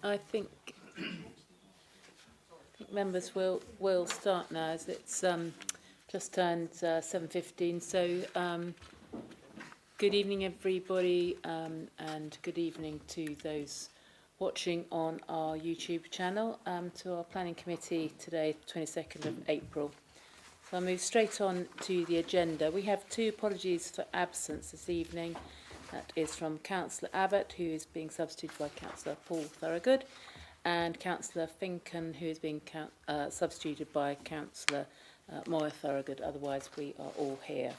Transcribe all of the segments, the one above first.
I think members will start now, as it's just turned 7:15. So good evening, everybody, and good evening to those watching on our YouTube channel, to our planning committee today, 22nd of April. So I'll move straight on to the agenda. We have two apologies for absence this evening. That is from Councillor Abbott, who is being substituted by Councillor Paul Thorogood, and Councillor Finken, who is being substituted by Councillor Moira Thorogood. Otherwise, we are all here.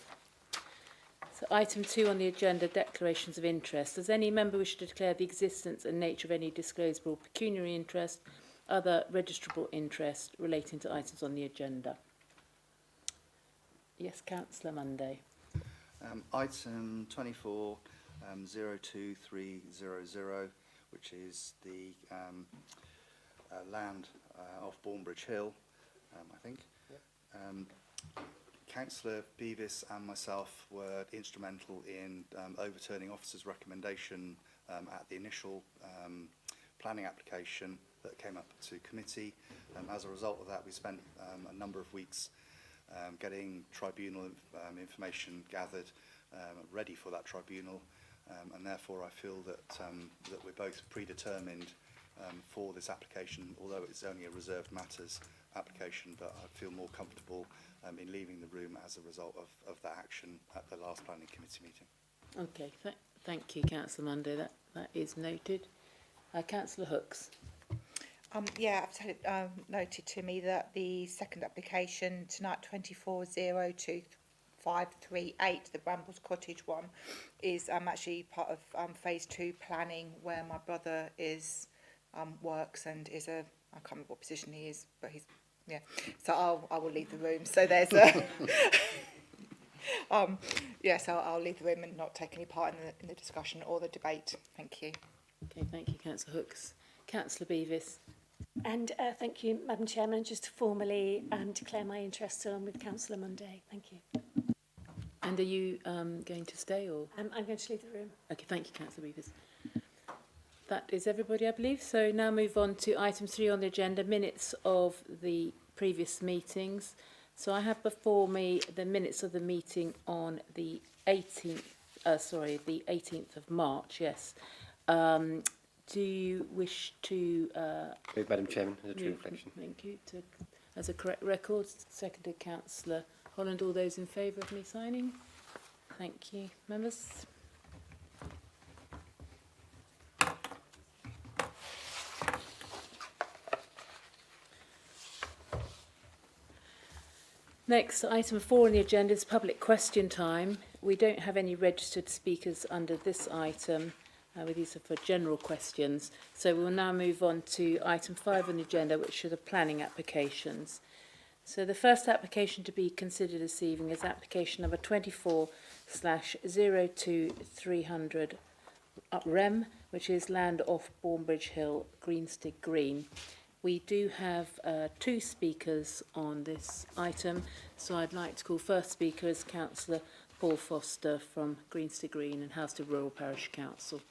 So item 2 on the agenda, declarations of interest. Does any member wish to declare the existence and nature of any disclosable pecuniary interest, other registrable interest relating to items on the agenda? Yes, Councillor Monday. Item 24, 02300, which is the land off Bournebridge Hill, I think. Yep. Councillor Beavis and myself were instrumental in overturning officer's recommendation at the initial planning application that came up to committee. As a result of that, we spent a number of weeks getting tribunal information gathered, ready for that tribunal, and therefore I feel that that we're both predetermined for this application, although it's only a reserved matters application, but I feel more comfortable in leaving the room as a result of that action at the last planning committee meeting. Okay, thank you, Councillor Monday. That is noted. Councillor Hooks. Yeah, I've had it noted to me that the second application tonight, 24025338, the Brambles Cottage one, is actually part of phase 2 planning, where my brother is works and is a, I can't remember what position he is, but he's, yeah. So I will leave the room. So there's a yeah. So I'll leave the room and not take any part in the discussion or the debate. Thank you. Okay, thank you, Councillor Hooks. Councillor Beavis. And thank you, Madam Chairman, just to formally declare my interest along with Councillor Monday. Thank you. And are you going to stay, or? I'm going to leave the room. Okay, thank you, Councillor Beavis. That is everybody, I believe. So now move on to item 3 on the agenda, minutes of the previous meetings. So I have before me the minutes of the meeting on the 18th, the 18th of March, yes. Do you wish to... Move, Madam Chairman, as a true reflection. Thank you. As a correct record, seconded Councillor Holland. All those in favour of me signing? Thank you. Members? Next, item 4 on the agenda is public question time. We don't have any registered speakers under this item. These are for general questions. So we'll now move on to item 5 on the agenda, which are the planning applications. So the first application to be considered this evening is application number 24/02300 REM, which is land off Bournebridge Hill, Greenstig Green. We do have 2 speakers on this item, so I'd like to call first speaker as Councillor Paul Foster from Greenstig Green and Housestead Rural Parish Council.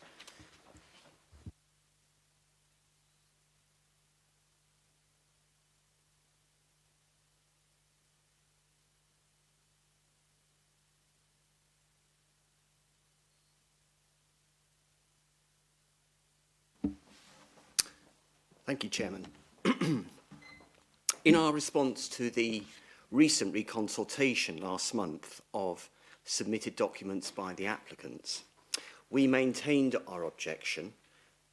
Thank you, Chairman. In our response to the recent reconsultation last month of submitted documents by the applicants, we maintained our objection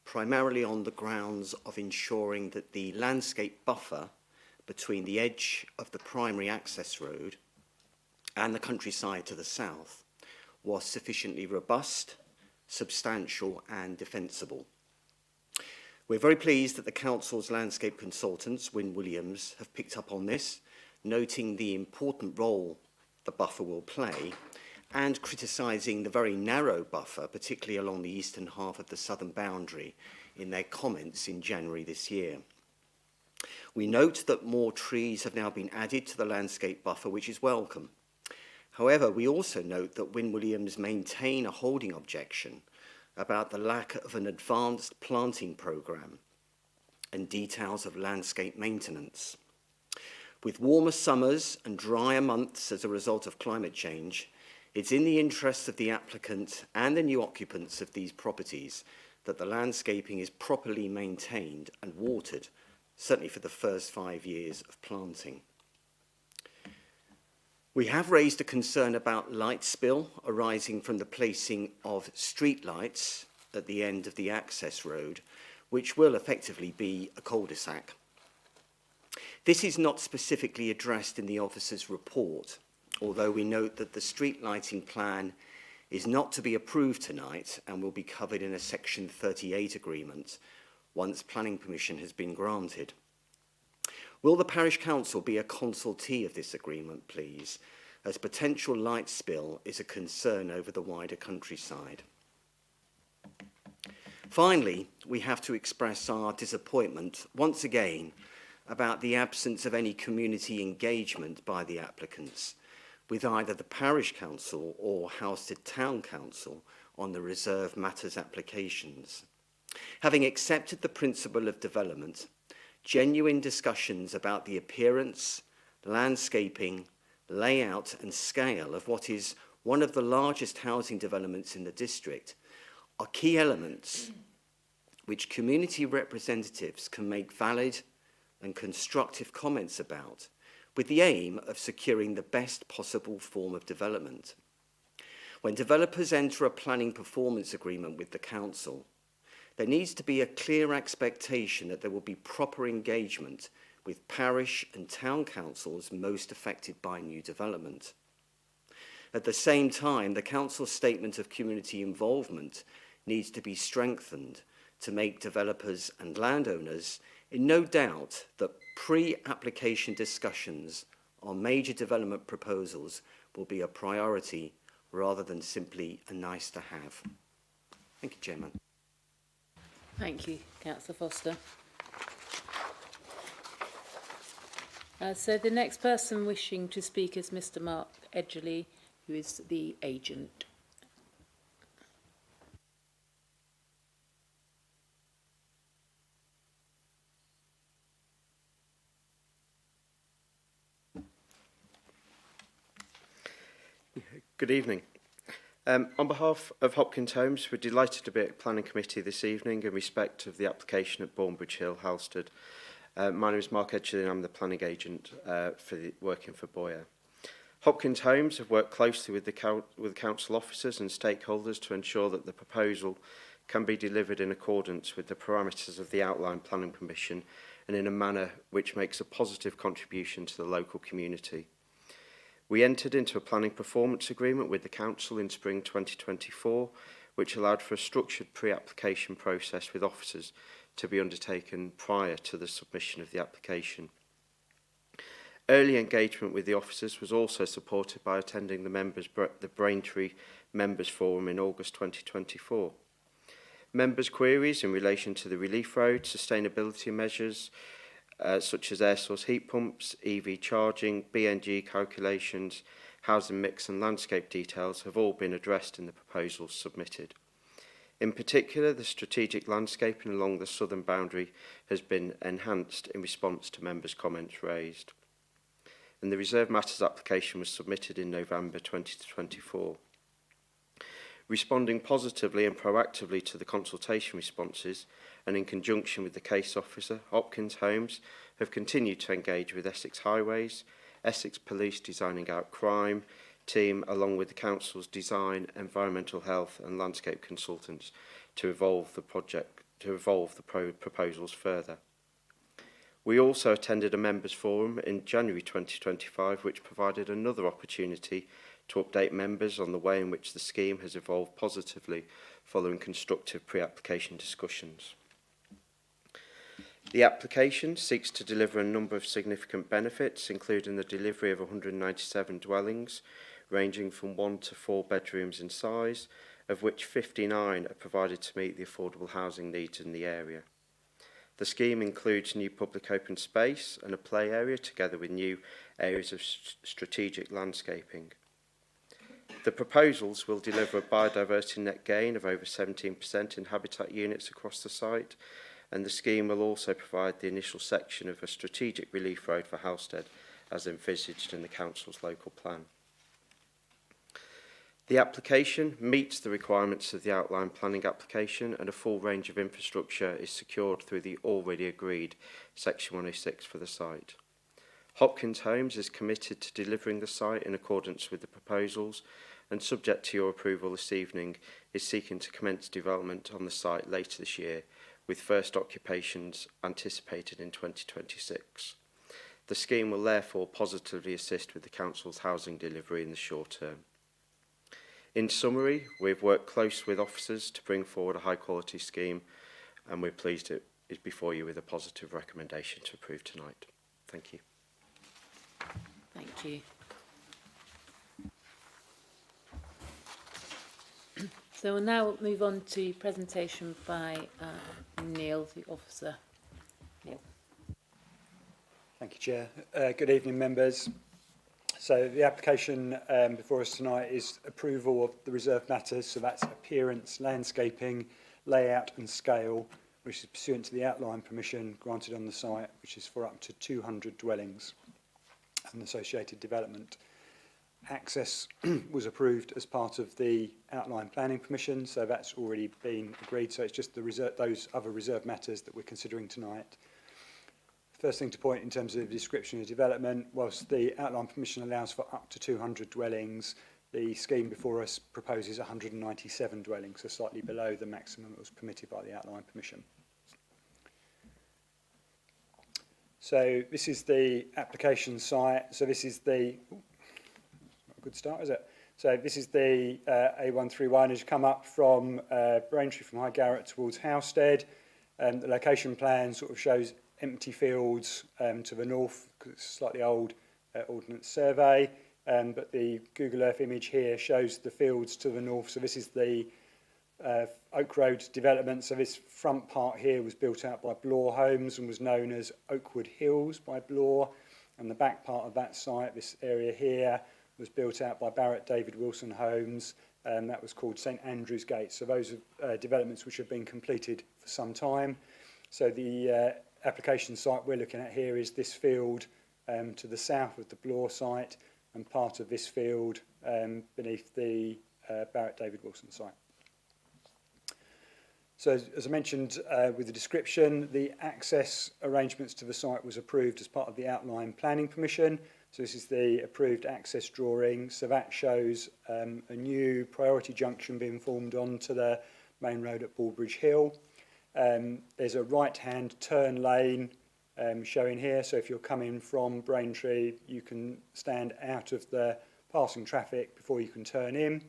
primarily on the grounds of ensuring that the landscape buffer between the edge of the primary access road and the countryside to the south was sufficiently robust, substantial and defensible. We're very pleased that the Council's landscape consultants, Wynne Williams, have picked up on this, noting the important role the buffer will play and criticising the very narrow buffer, particularly along the eastern half of the southern boundary, in their comments in January this year. We note that more trees have now been added to the landscape buffer, which is welcome. However, we also note that Wynne Williams maintain a holding objection about the lack of an advanced planting programme and details of landscape maintenance. With warmer summers and drier months as a result of climate change, it's in the interests of the applicant and the new occupants of these properties that the landscaping is properly maintained and watered, certainly for the first 5 years of planting. We have raised a concern about light spill arising from the placing of street lights at the end of the access road, which will effectively be a cul-de-sac. This is not specifically addressed in the officer's report, although we note that the street lighting plan is not to be approved tonight and will be covered in a Section 38 agreement once planning permission has been granted. Will the Parish Council be a consultee of this agreement, please, as potential light spill is a concern over the wider countryside? Finally, we have to express our disappointment once again about the absence of any community engagement by the applicants with either the Parish Council or Housestead Town Council on the reserve matters applications. Having accepted the principle of development, genuine discussions about the appearance, landscaping, layout and scale of what is one of the largest housing developments in the district are key elements which community representatives can make valid and constructive comments about, with the aim of securing the best possible form of development. When developers enter a planning performance agreement with the council, there needs to be a clear expectation that there will be proper engagement with parish and town councils most affected by new development. At the same time, the council's statement of community involvement needs to be strengthened to make developers and landowners in no doubt that pre-application discussions on major development proposals will be a priority rather than simply a nice to have. Thank you, Chairman. Thank you, Councillor Foster. So the next person wishing to speak is Mr. Mark Edgerly, who is the agent. Good evening. On behalf of Hopkins Homes, we're delighted to be at Planning Committee this evening in respect of the application at Bournebridge Hill, Halstead. My name is Mark Edgerly and I'm the planning agent working for Boyer. Hopkins Homes have worked closely with the council officers and stakeholders to ensure that the proposal can be delivered in accordance with the parameters of the outline planning permission and in a manner which makes a positive contribution to the local community. We entered into a planning performance agreement with the council in spring 2024, which allowed for a structured pre-application process with officers to be undertaken prior to the submission of the application. Early engagement with the officers was also supported by attending the Braintree Members Forum in August 2024. Members' queries in relation to the Relief Road, sustainability measures, such as air source heat pumps, EV charging, BNG calculations, housing mix and landscape details have all been addressed in the proposals submitted. In particular, the strategic landscaping along the southern boundary has been enhanced in response to members' comments raised. And the Reserve Matters application was submitted in November 2024. Responding positively and proactively to the consultation responses, and in conjunction with the case officer, Hopkins Homes have continued to engage with Essex Highways, Essex Police Designing Out Crime team, along with the council's design, environmental health and landscape consultants to evolve the proposals further. We also attended a members forum in January 2025, which provided another opportunity to update members on the way in which the scheme has evolved positively following constructive pre-application discussions. The application seeks to deliver a number of significant benefits, including the delivery of 197 dwellings, ranging from 1 to 4 bedrooms in size, of which 59 are provided to meet the affordable housing needs in the area. The scheme includes new public open space and a play area, together with new areas of strategic landscaping. The proposals will deliver a biodiversity net gain of over 17% in habitat units across the site, and the scheme will also provide the initial section of a strategic relief road for Halstead as envisaged in the Council's local plan. The application meets the requirements of the outline planning application, and a full range of infrastructure is secured through the already agreed Section 106 for the site. Hopkins Homes is committed to delivering the site in accordance with the proposals, and subject to your approval this evening, is seeking to commence development on the site later this year, with first occupations anticipated in 2026. The scheme will therefore positively assist with the Council's housing delivery in the short term. In summary, we've worked close with officers to bring forward a high-quality scheme, and we're pleased it is before you with a positive recommendation to approve tonight. Thank you. Thank you. So we'll now move on to presentation by Neil, the officer. Neil. Thank you, Chair. Good evening, members. So the application before us tonight is approval of the reserved matters, so that's appearance, landscaping, layout and scale, which is pursuant to the outline permission granted on the site, which is for up to 200 dwellings and associated development. Access was approved as part of the outline planning permission, so that's already been agreed, so it's just those other reserved matters that we're considering tonight. First thing to point in terms of the description of development, whilst the outline permission allows for up to 200 dwellings, the scheme before us proposes 197 dwellings, so slightly below the maximum that was permitted by the outline permission. So this is the application site. So this is the, not a good start, is it? So this is the A131 as you come up from Braintree, from High Garrett towards Halstead. The location plan sort of shows empty fields to the north, because it's a slightly old ordnance survey, but the Google Earth image here shows the fields to the north. So this is the Oak Road development. So this front part here was built out by Bloor Homes and was known as Oakwood Hills by Bloor, and the back part of that site, this area here, was built out by Barrett David Wilson Homes, and that was called St Andrew's Gate. So those are developments which have been completed for some time. So the application site we're looking at here is this field to the south of the Bloor site, and part of this field beneath the Barrett David Wilson site. So as I mentioned with the description, the access arrangements to the site was approved as part of the outline planning permission. So this is the approved access drawing. So that shows a new priority junction being formed onto the main road at Ballbridge Hill. There's a right-hand turn lane showing here, so if you're coming from Braintree, you can stand out of the passing traffic before you can turn in.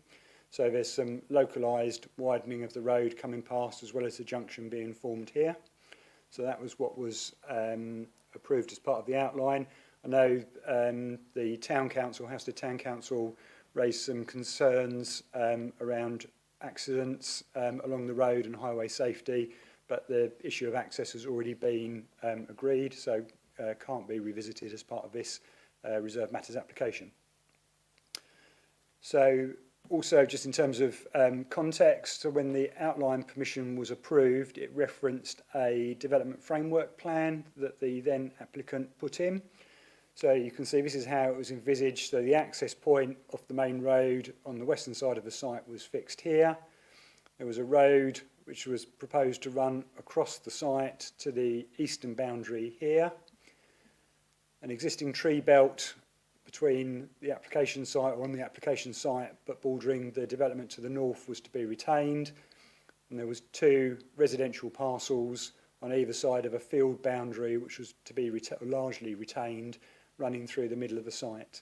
So there's some localised widening of the road coming past, as well as the junction being formed here. So that was what was approved as part of the outline. I know the Town Council, Halstead Town Council, raised some concerns around accidents along the road and highway safety, but the issue of access has already been agreed, so can't be revisited as part of this reserved matters application. So also just in terms of context, so when the outline permission was approved, it referenced a development framework plan that the then applicant put in. So you can see this is how it was envisaged. So the access point off the main road on the western side of the site was fixed here. There was a road which was proposed to run across the site to the eastern boundary here. An existing tree belt between the application site, or on the application site, but bordering the development to the north, was to be retained. And there was 2 residential parcels on either side of a field boundary, which was to be largely retained, running through the middle of the site.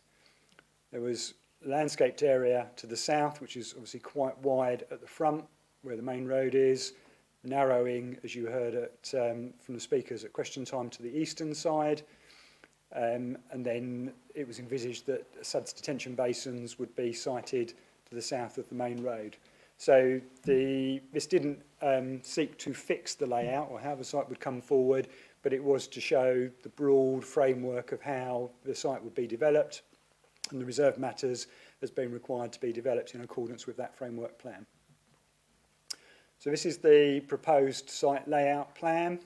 There was a landscaped area to the south, which is obviously quite wide at the front, where the main road is, narrowing, as you heard from the speakers at question time, to the eastern side. And then it was envisaged that SUDS detention basins would be sited to the south of the main road. So this didn't seek to fix the layout or how the site would come forward, but it was to show the broad framework of how the site would be developed, and the reserved matters has been required to be developed in accordance with that framework plan. So this is the proposed site layout plan.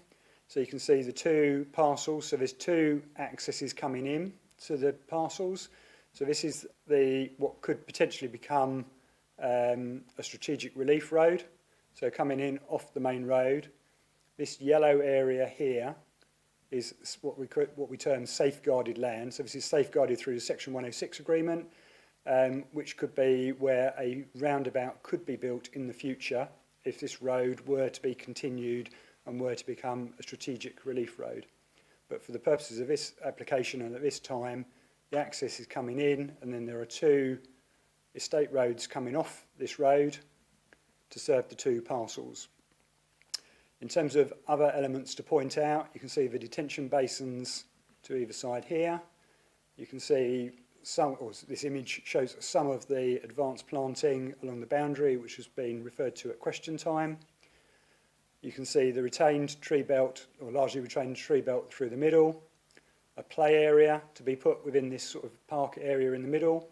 So you can see the two parcels. So there's two accesses coming in to the parcels. So this is what could potentially become a strategic relief road. So coming in off the main road, this yellow area here is what we term safeguarded land. So this is safeguarded through the Section 106 agreement, which could be where a roundabout could be built in the future if this road were to be continued and were to become a strategic relief road. But for the purposes of this application and at this time, the access is coming in, and then there are two estate roads coming off this road to serve the two parcels. In terms of other elements to point out, you can see the detention basins to either side here. You can see this image shows some of the advanced planting along the boundary, which has been referred to at question time. You can see the retained tree belt, or largely retained tree belt through the middle, a play area to be put within this sort of park area in the middle,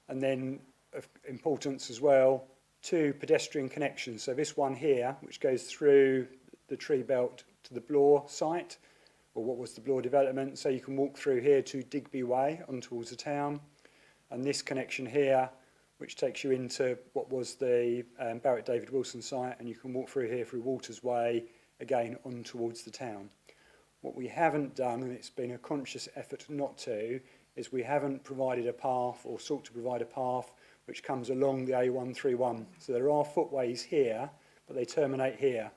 and then of importance as well, two pedestrian connections. So this one here, which goes through the tree belt to the Blore site, or what was the Blore development, so you can walk through here to Digby Way on towards the town, and this connection here, which takes you into what was the Barrett David Wilson site, and you can walk through here through Walters Way, again on towards the town. What we haven't done, and it's been a conscious effort not to, is we haven't provided a path or sought to provide a path which comes along the A131. So there are footways here, but they terminate here.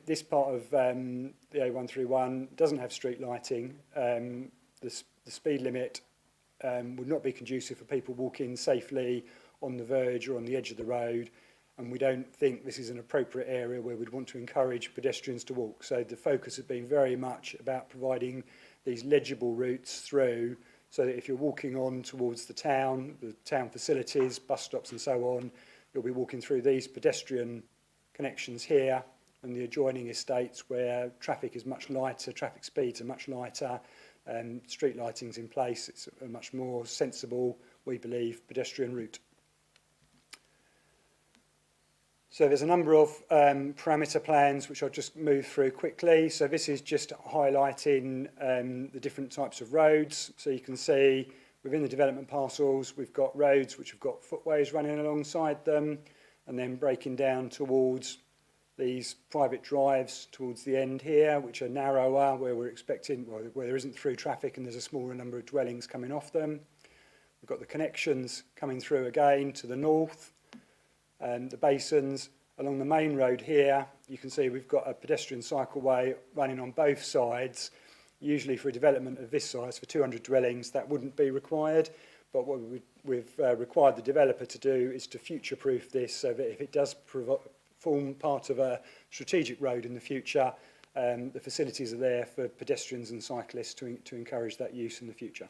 This part of the A131 doesn't have street lighting. The speed limit would not be conducive for people walking safely on the verge or on the edge of the road, and we don't think this is an appropriate area where we'd want to encourage pedestrians to walk. So the focus has been very much about providing these legible routes through, so that if you're walking on towards the town facilities, bus stops and so on, you'll be walking through these pedestrian connections here and the adjoining estates where traffic is much lighter, traffic speeds are much lighter, street lighting's in place. It's a much more sensible, we believe, pedestrian route. So there's a number of parameter plans which I'll just move through quickly. So this is just highlighting the different types of roads. So you can see within the development parcels, we've got roads which have got footways running alongside them, and then breaking down towards these private drives towards the end here, which are narrower, where we're expecting, well, where there isn't through traffic and there's a smaller number of dwellings coming off them. We've got the connections coming through again to the north, and the basins along the main road here. You can see we've got a pedestrian cycleway running on both sides. Usually for a development of this size, for 200 dwellings, that wouldn't be required. But what we've required the developer to do is to future-proof this, so that if it does form part of a strategic road in the future, the facilities are there for pedestrians and cyclists to encourage that use in the future.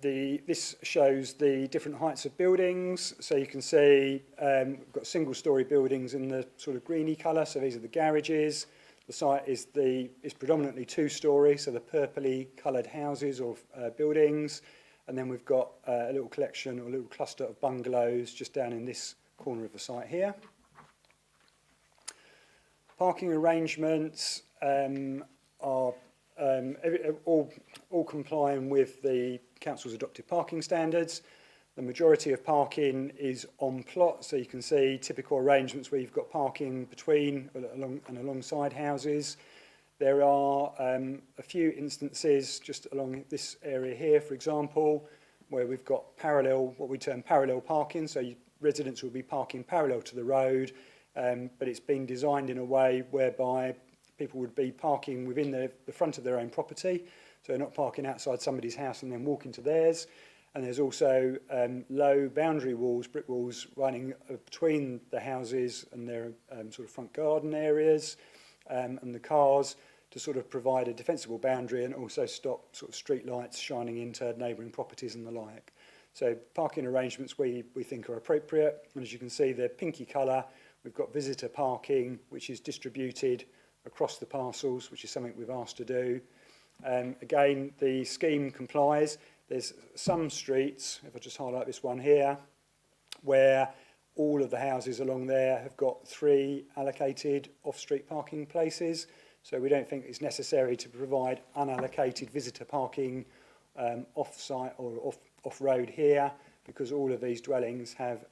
This shows the different heights of buildings. So you can see we've got single-storey buildings in the sort of greeny colour. So these are the garages. The site is predominantly two-storey, so the purpley coloured houses or buildings. And then we've got a little collection or a little cluster of bungalows just down in this corner of the site here. Parking arrangements are all complying with the council's adopted parking standards. The majority of parking is on plot, so you can see typical arrangements where you've got parking between and alongside houses. There are a few instances just along this area here, for example, where we've got parallel, what we term parallel parking, so residents will be parking parallel to the road, but it's been designed in a way whereby people would be parking within the front of their own property, so they're not parking outside somebody's house and then walking to theirs. And there's also low boundary walls, brick walls, running between the houses and their sort of front garden areas and the cars to sort of provide a defensible boundary and also stop sort of street lights shining into neighbouring properties and the like. So parking arrangements we think are appropriate. And as you can see, they're pinky colour. We've got visitor parking, which is distributed across the parcels, which is something we've asked to do. Again, the scheme complies. There's some streets, if I just highlight this one here, where all of the houses along there have got 3 allocated off-street parking places. So we don't think it's necessary to provide unallocated visitor parking off-site or off-road here, because all of these dwellings have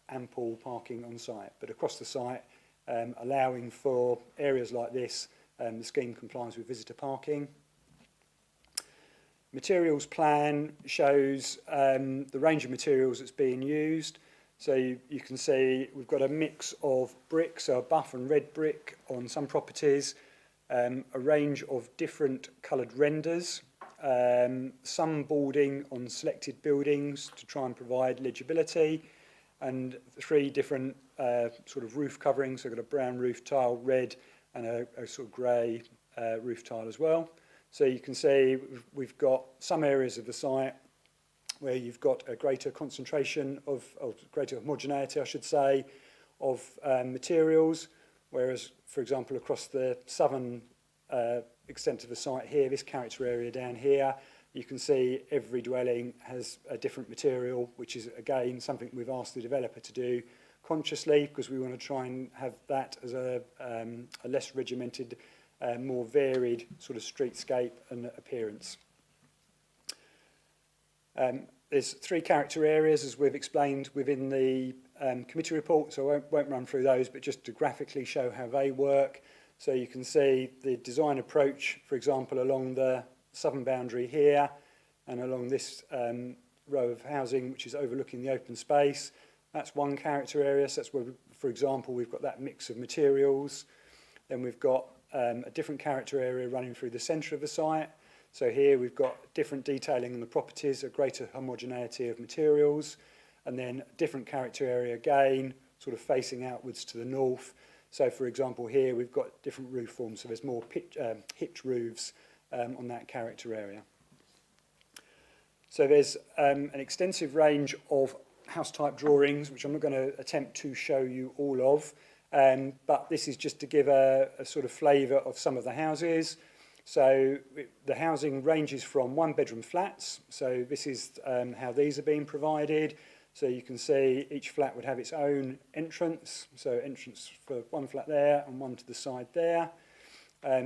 ample parking on site. But across the site, allowing for areas like this, the scheme complies with visitor parking. Materials plan shows the range of materials that's being used. So you can see we've got a mix of bricks, so a buff and red brick on some properties, a range of different coloured renders, some boarding on selected buildings to try and provide legibility, and 3 different sort of roof coverings. So we've got a brown roof tile, red, and a sort of grey roof tile as well. So you can see we've got some areas of the site where you've got a greater concentration of greater homogeneity, I should say, of materials, whereas, for example, across the southern extent of the site here, this character area down here, you can see every dwelling has a different material, which is, again, something we've asked the developer to do consciously, because we want to try and have that as a less regimented, more varied sort of streetscape and appearance. There's 3 character areas, as we've explained within the committee report, so I won't run through those, but just to graphically show how they work. So you can see the design approach, for example, along the southern boundary here and along this row of housing, which is overlooking the open space. That's one character area, so that's where, for example, we've got that mix of materials. Then we've got a different character area running through the centre of the site. So here we've got different detailing in the properties, a greater homogeneity of materials, and then a different character area again, sort of facing outwards to the north. So, for example, here we've got different roof forms, so there's more hitched roofs on that character area. So there's an extensive range of house type drawings, which I'm not going to attempt to show you all of, but this is just to give a sort of flavour of some of the houses. So the housing ranges from 1-bedroom flats, so this is how these are being provided. So you can see each flat would have its own entrance, so entrance for one flat there and one to the side there.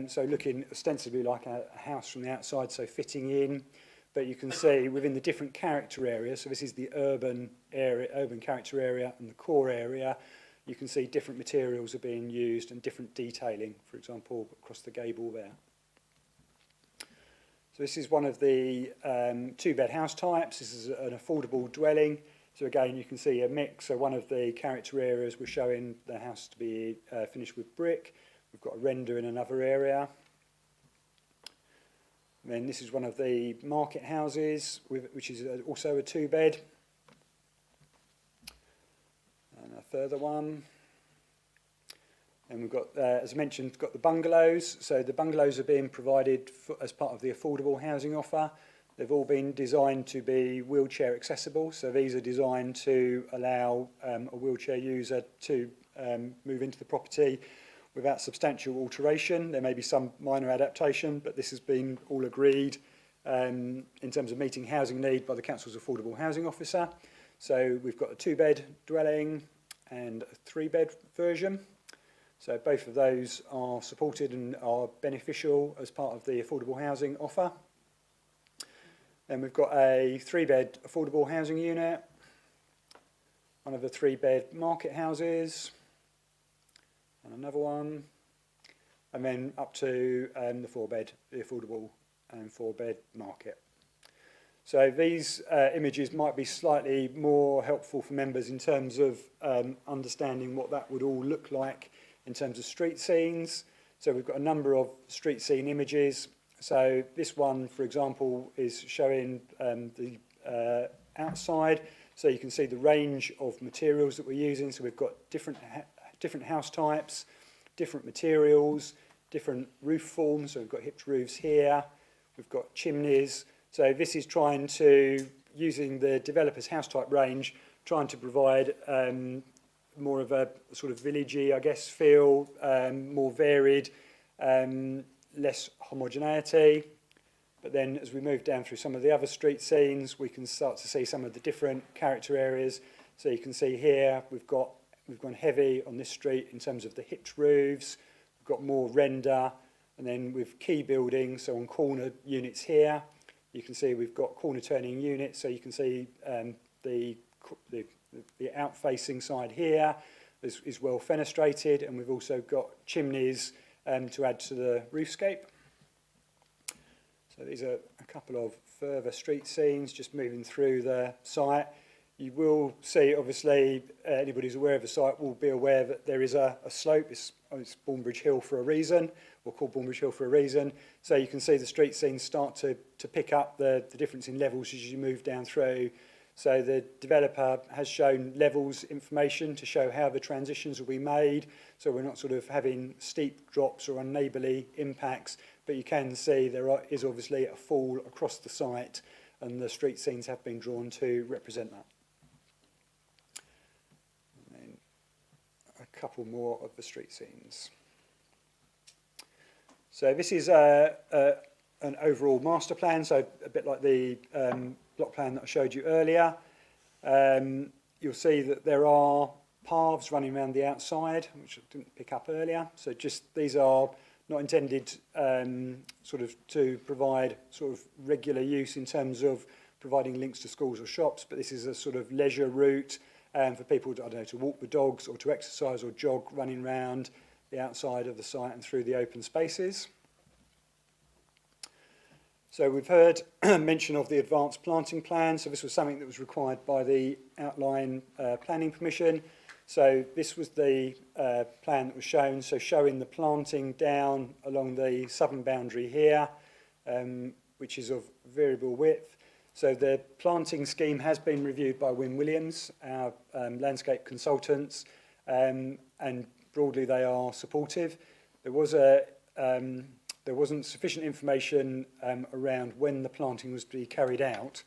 So looking ostensibly like a house from the outside, so fitting in. But you can see within the different character areas, so this is the urban area, urban character area and the core area, you can see different materials are being used and different detailing, for example, across the gable there. So this is one of the 2-bed house types. This is an affordable dwelling. So again, you can see a mix. So one of the character areas we're showing the house to be finished with brick. We've got a render in another area. And then this is one of the market houses, which is also a 2-bed. And a further one. And we've got, as I mentioned, got the bungalows. So the bungalows are being provided as part of the affordable housing offer. They've all been designed to be wheelchair accessible. So these are designed to allow a wheelchair user to move into the property without substantial alteration. There may be some minor adaptation, but this has been all agreed in terms of meeting housing need by the Council's affordable housing officer. So we've got a 2-bed dwelling and a 3-bed version. So both of those are supported and are beneficial as part of the affordable housing offer. Then we've got a 3-bed affordable housing unit, one of the 3-bed market houses, and another one, and then up to the 4-bed, the affordable 4-bed market. So these images might be slightly more helpful for members in terms of understanding what that would all look like in terms of street scenes. So we've got a number of street scene images. So this one, for example, is showing the outside. So you can see the range of materials that we're using. So we've got different house types, different materials, different roof forms. So we've got hipped roofs here. We've got chimneys. So this is trying to, using the developer's house type range, trying to provide more of a sort of villagey, I guess, feel, more varied, less homogeneity. But then as we move down through some of the other street scenes, we can start to see some of the different character areas. So you can see here we've gone heavy on this street in terms of the hipped roofs. We've got more render, and then with key buildings, so on corner units here, you can see we've got corner turning units. So you can see the out-facing side here is well fenestrated, and we've also got chimneys to add to the roofscape. So these are a couple of further street scenes just moving through the site. You will see, obviously, anybody who's aware of the site will be aware that there is a slope. It's Bournebridge Hill for a reason, or called Bournebridge Hill for a reason. So you can see the street scenes start to pick up the difference in levels as you move down through. So the developer has shown levels information to show how the transitions will be made. So we're not sort of having steep drops or unneighbourly impacts, but you can see there is obviously a fall across the site, and the street scenes have been drawn to represent that. And then a couple more of the street scenes. So this is an overall master plan, so a bit like the block plan that I showed you earlier. You'll see that there are paths running around the outside, which I didn't pick up earlier. So just these are not intended sort of to provide sort of regular use in terms of providing links to schools or shops, but this is a sort of leisure route for people to, I don't know, to walk the dogs or to exercise or jog running around the outside of the site and through the open spaces. So we've heard mention of the advanced planting plan. So this was something that was required by the outline planning permission. So this was the plan that was shown. So showing the planting down along the southern boundary here, which is of variable width. So the planting scheme has been reviewed by Wynne Williams, our landscape consultants, and broadly they are supportive. There was there wasn't sufficient information around when the planting was to be carried out,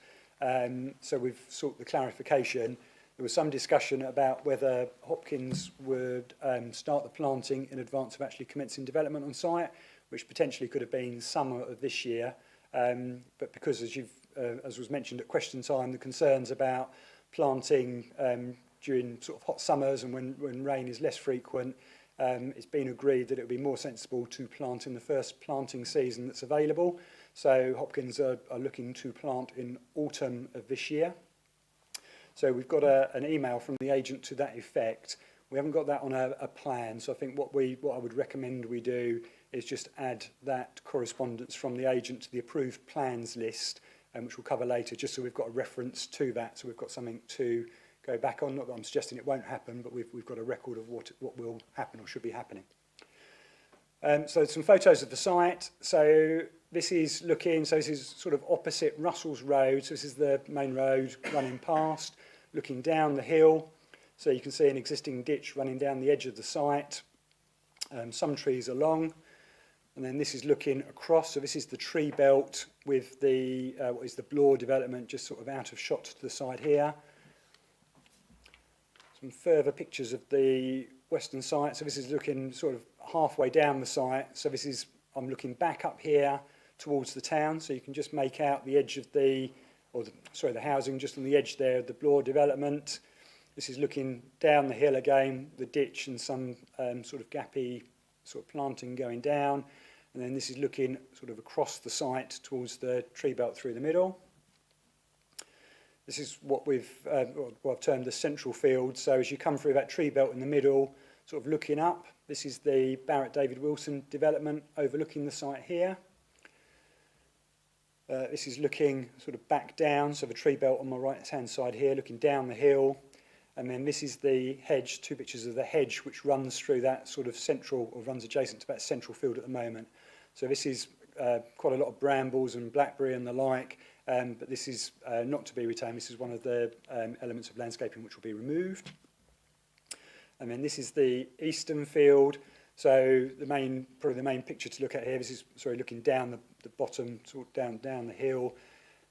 so we've sought the clarification. There was some discussion about whether Hopkins would start the planting in advance of actually commencing development on site, which potentially could have been summer of this year, but because as was mentioned at question time, the concerns about planting during sort of hot summers and when rain is less frequent, it's been agreed that it would be more sensible to plant in the first planting season that's available. So Hopkins are looking to plant in autumn of this year. So we've got an email from the agent to that effect. We haven't got that on a plan, so I think what I would recommend we do is just add that correspondence from the agent to the approved plans list, which we'll cover later, just so we've got a reference to that, so we've got something to go back on. Not that I'm suggesting it won't happen, but we've got a record of what will happen or should be happening. So some photos of the site. So this is sort of opposite Russell's Road. So this is the main road running past, looking down the hill. So you can see an existing ditch running down the edge of the site, some trees along. And then this is looking across. So this is the tree belt with the what is the Blore development just sort of out of shot to the side here. Some further pictures of the western site. So this is looking sort of halfway down the site. So I'm looking back up here towards the town. So you can just make out the edge of the housing just on the edge there of the Blore development. This is looking down the hill again, the ditch and some sort of gappy sort of planting going down. And then this is looking sort of across the site towards the tree belt through the middle. This is what I've termed the central field. So as you come through that tree belt in the middle, sort of looking up, this is the Barrett David Wilson development overlooking the site here. This is looking sort of back down, so the tree belt on my right-hand side here, looking down the hill. And then this is the hedge, two pictures of the hedge which runs through that sort of central, or runs adjacent to that central field at the moment. So this is quite a lot of brambles and blackberry and the like, but this is not to be retained. This is one of the elements of landscaping which will be removed. And then this is the eastern field. So probably the main picture to look at here, this is looking down the bottom, sort of down the hill.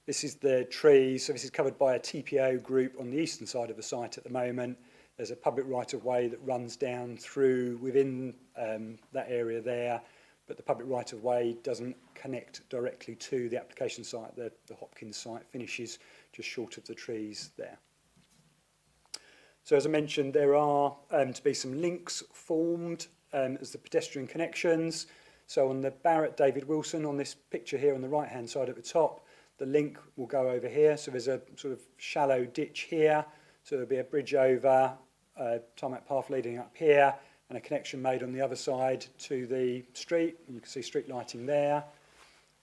This is the trees. So this is covered by a TPO group on the eastern side of the site at the moment. There's a public right-of-way that runs down through within that area there, but the public right-of-way doesn't connect directly to the application site. The Hopkins site finishes just short of the trees there. So as I mentioned, there are to be some links formed as the pedestrian connections. So on the Barrett David Wilson, on this picture here on the right hand side at the top, the link will go over here. So there's a sort of shallow ditch here. So there'll be a bridge over, tarmac path leading up here, and a connection made on the other side to the street. You can see street lighting there.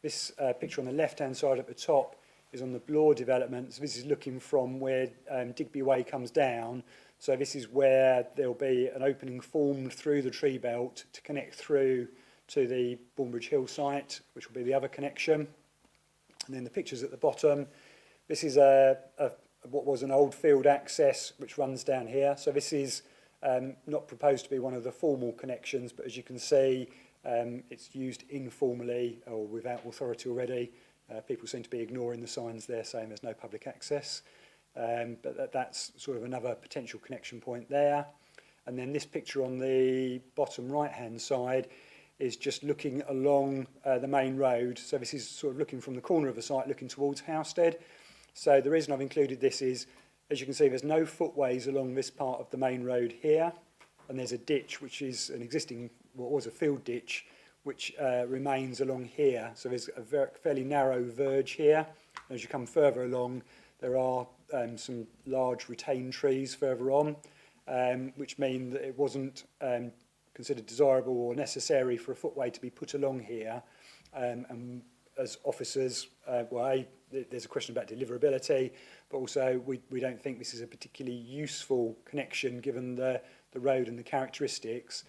This picture on the left-hand side at the top is on the Blore development. So this is looking from where Digby Way comes down. So this is where there'll be an opening formed through the tree belt to connect through to the Bournebridge Hill site, which will be the other connection. And then the pictures at the bottom. This is what was an old field access which runs down here. So this is not proposed to be one of the formal connections, but as you can see, it's used informally or without authority already. People seem to be ignoring the signs there saying there's no public access. But that's sort of another potential connection point there. And then this picture on the bottom right-hand side is just looking along the main road. So this is sort of looking from the corner of the site, looking towards Housestead. So the reason I've included this is, as you can see, there's no footways along this part of the main road here. And there's a ditch, which is an existing, what was a field ditch, which remains along here. So there's a fairly narrow verge here. As you come further along, there are some large retained trees further on, which mean that it wasn't considered desirable or necessary for a footway to be put along here. And as officers, there's a question about deliverability, but also we don't think this is a particularly useful connection given the road and the characteristics.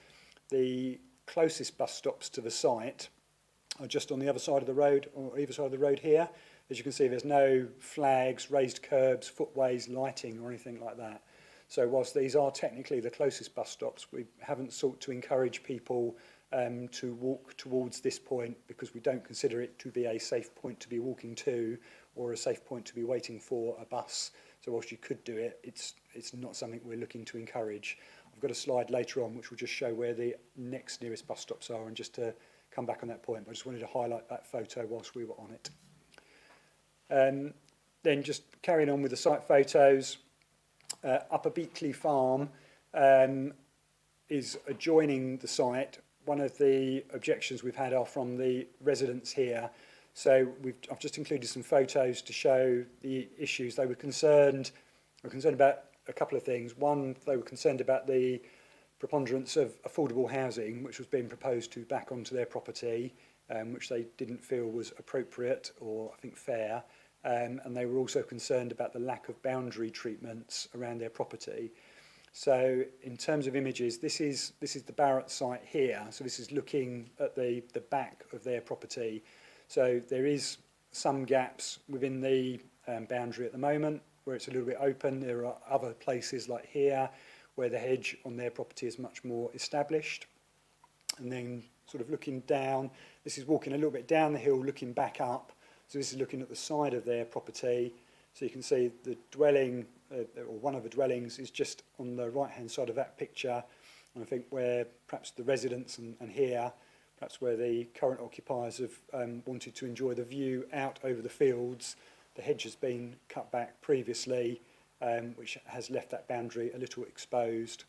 The closest bus stops to the site are just on the other side of the road, or either side of the road here. As you can see, there's no flags, raised curbs, footways, lighting or anything like that. So whilst these are technically the closest bus stops, we haven't sought to encourage people to walk towards this point because we don't consider it to be a safe point to be walking to or a safe point to be waiting for a bus. So whilst you could do it, it's not something we're looking to encourage. I've got a slide later on which will just show where the next nearest bus stops are, and just to come back on that point, I just wanted to highlight that photo whilst we were on it. Then just carrying on with the site photos, Upper Beakley Farm is adjoining the site. One of the objections we've had are from the residents here. So I've just included some photos to show the issues. They were concerned about a couple of things. One, they were concerned about the preponderance of affordable housing, which was being proposed to back onto their property, which they didn't feel was appropriate or, I think, fair. And they were also concerned about the lack of boundary treatments around their property. So in terms of images, this is the Barrett site here. So this is looking at the back of their property. So there is some gaps within the boundary at the moment where it's a little bit open. There are other places like here where the hedge on their property is much more established. And then sort of looking down, this is walking a little bit down the hill, looking back up. So this is looking at the side of their property. So you can see the dwelling, or one of the dwellings, is just on the right-hand side of that picture. And I think where perhaps the residents and here, perhaps where the current occupiers have wanted to enjoy the view out over the fields, the hedge has been cut back previously, which has left that boundary a little exposed.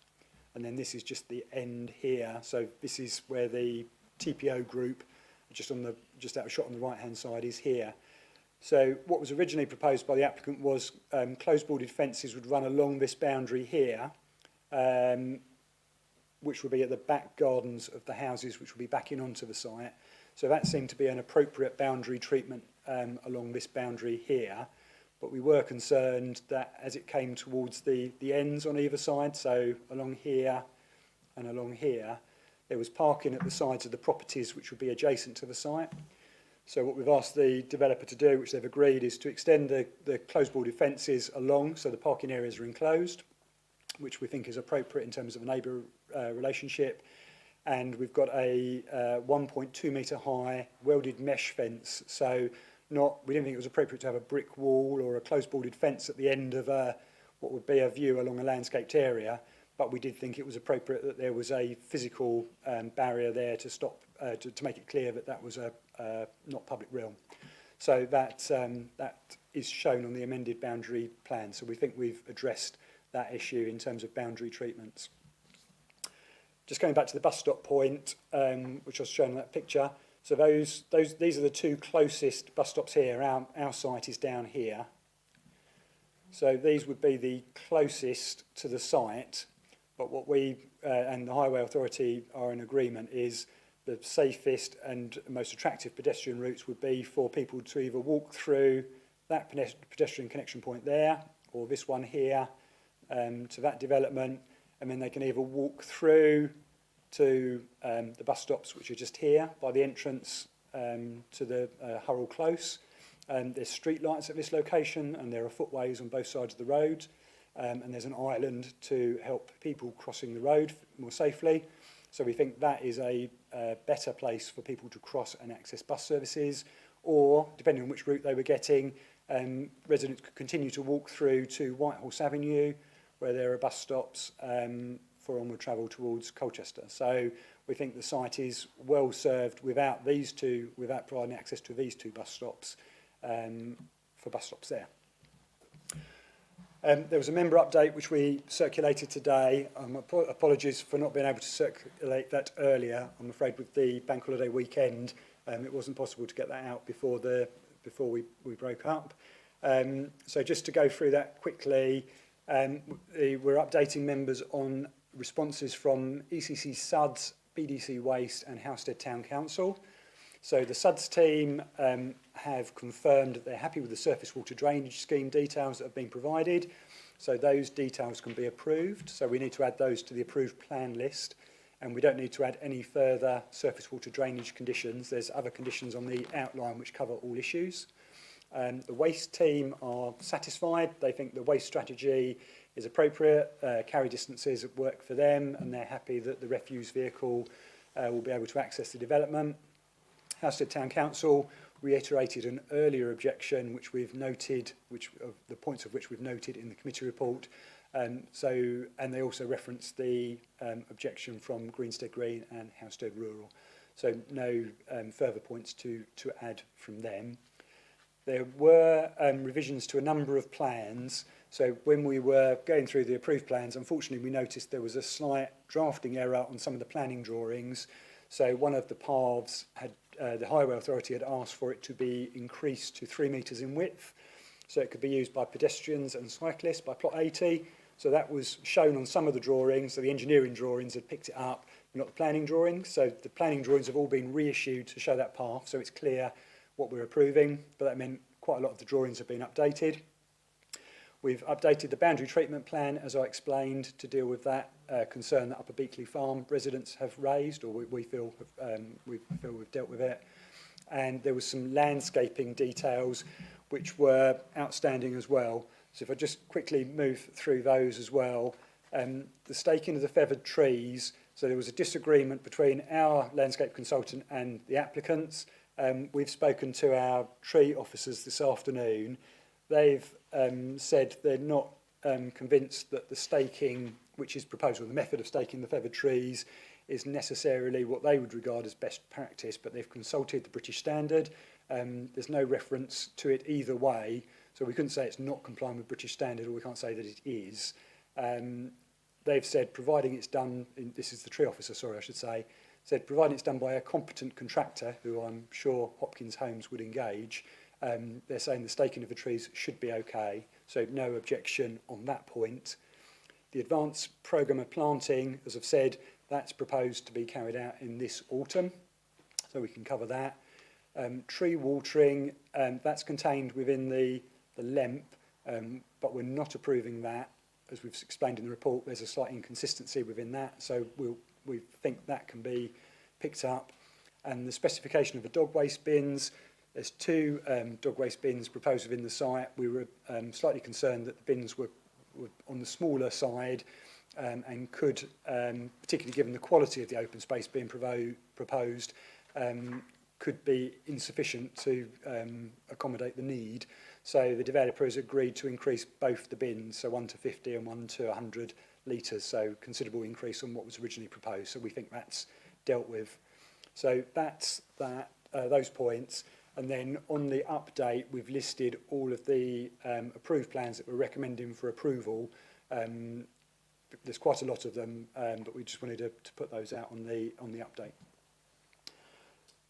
And then this is just the end here. So this is where the TPO group, just out of shot on the right-hand side, is here. So what was originally proposed by the applicant was closed boarded fences would run along this boundary here, which would be at the back gardens of the houses, which would be backing onto the site. So that seemed to be an appropriate boundary treatment along this boundary here. But we were concerned that as it came towards the ends on either side, so along here and along here, there was parking at the sides of the properties which would be adjacent to the site. So what we've asked the developer to do, which they've agreed, is to extend the closed boarded fences along so the parking areas are enclosed, which we think is appropriate in terms of a neighbour relationship. And we've got a 1.2 metre high welded mesh fence. So we didn't think it was appropriate to have a brick wall or a closed boarded fence at the end of what would be a view along a landscaped area. But we did think it was appropriate that there was a physical barrier there to stop, to make it clear that that was not public realm. So that is shown on the amended boundary plan. So we think we've addressed that issue in terms of boundary treatments. Just going back to the bus stop point, which I was shown in that picture. So these are the two closest bus stops here. Our site is down here. So these would be the closest to the site. But what we and the Highway Authority are in agreement is the safest and most attractive pedestrian routes would be for people to either walk through that pedestrian connection point there, or this one here, to that development, and then they can either walk through to the bus stops, which are just here by the entrance to the Hurrell Close. There's street lights at this location, and there are footways on both sides of the road, and there's an island to help people crossing the road more safely. So we think that is a better place for people to cross and access bus services, or depending on which route they were getting, residents could continue to walk through to Whitehorse Avenue, where there are bus stops for onward travel towards Colchester. So we think the site is well served without providing access to these two bus stops for bus stops there. There was a member update which we circulated today. Apologies for not being able to circulate that earlier. I'm afraid with the bank holiday weekend, it wasn't possible to get that out before we broke up. So just to go through that quickly, we're updating members on responses from ECC SUDS, BDC Waste and Housestead Town Council. So the SUDS team have confirmed that they're happy with the surface water drainage scheme details that have been provided. So those details can be approved. So we need to add those to the approved plan list. And we don't need to add any further surface water drainage conditions. There's other conditions on the outline which cover all issues. The waste team are satisfied. They think the waste strategy is appropriate. Carry distances work for them, and they're happy that the refuse vehicle will be able to access the development. Housestead Town Council reiterated an earlier objection, which we've noted, the points of which we've noted in the committee report. And they also referenced the objection from Greenstead Green and Housestead Rural. So no further points to add from them. There were revisions to a number of plans. So when we were going through the approved plans, unfortunately, we noticed there was a slight drafting error on some of the planning drawings. So one of the paths the Highway Authority had asked for it to be increased to 3 metres in width. So it could be used by pedestrians and cyclists by plot 80. So that was shown on some of the drawings. So the engineering drawings had picked it up, not the planning drawings. So the planning drawings have all been reissued to show that path. So it's clear what we're approving, but that meant quite a lot of the drawings have been updated. We've updated the boundary treatment plan, as I explained, to deal with that concern that Upper Beakley Farm residents have raised, or we feel we've dealt with it. And there was some landscaping details which were outstanding as well. So if I just quickly move through those as well. The staking of the feathered trees, so there was a disagreement between our landscape consultant and the applicants. We've spoken to our tree officers this afternoon. They've said they're not convinced that the staking which is proposed, or the method of staking the feathered trees, is necessarily what they would regard as best practice, but they've consulted the British standard. There's no reference to it either way, so we couldn't say it's not complying with British standard, or we can't say that it is. They've said, providing it's done, this is the tree officer, sorry, I should say, said providing it's done by a competent contractor, who I'm sure Hopkins Homes would engage, they're saying the staking of the trees should be okay, so no objection on that point. The advanced programme of planting, as I've said, that's proposed to be carried out in this autumn, so we can cover that. Tree watering, that's contained within the LEMP, but we're not approving that. As we've explained in the report, there's a slight inconsistency within that, so we think that can be picked up. And the specification of the dog waste bins, there's 2 dog waste bins proposed within the site. We were slightly concerned that the bins were on the smaller side and could, particularly given the quality of the open space being proposed, could be insufficient to accommodate the need. So the developer has agreed to increase both the bins, so 1 to 50 and 1 to 100 litres, so considerable increase on what was originally proposed. So we think that's dealt with. So that's that, those points. And then on the update, we've listed all of the approved plans that we're recommending for approval. There's quite a lot of them, but we just wanted to put those out on the update.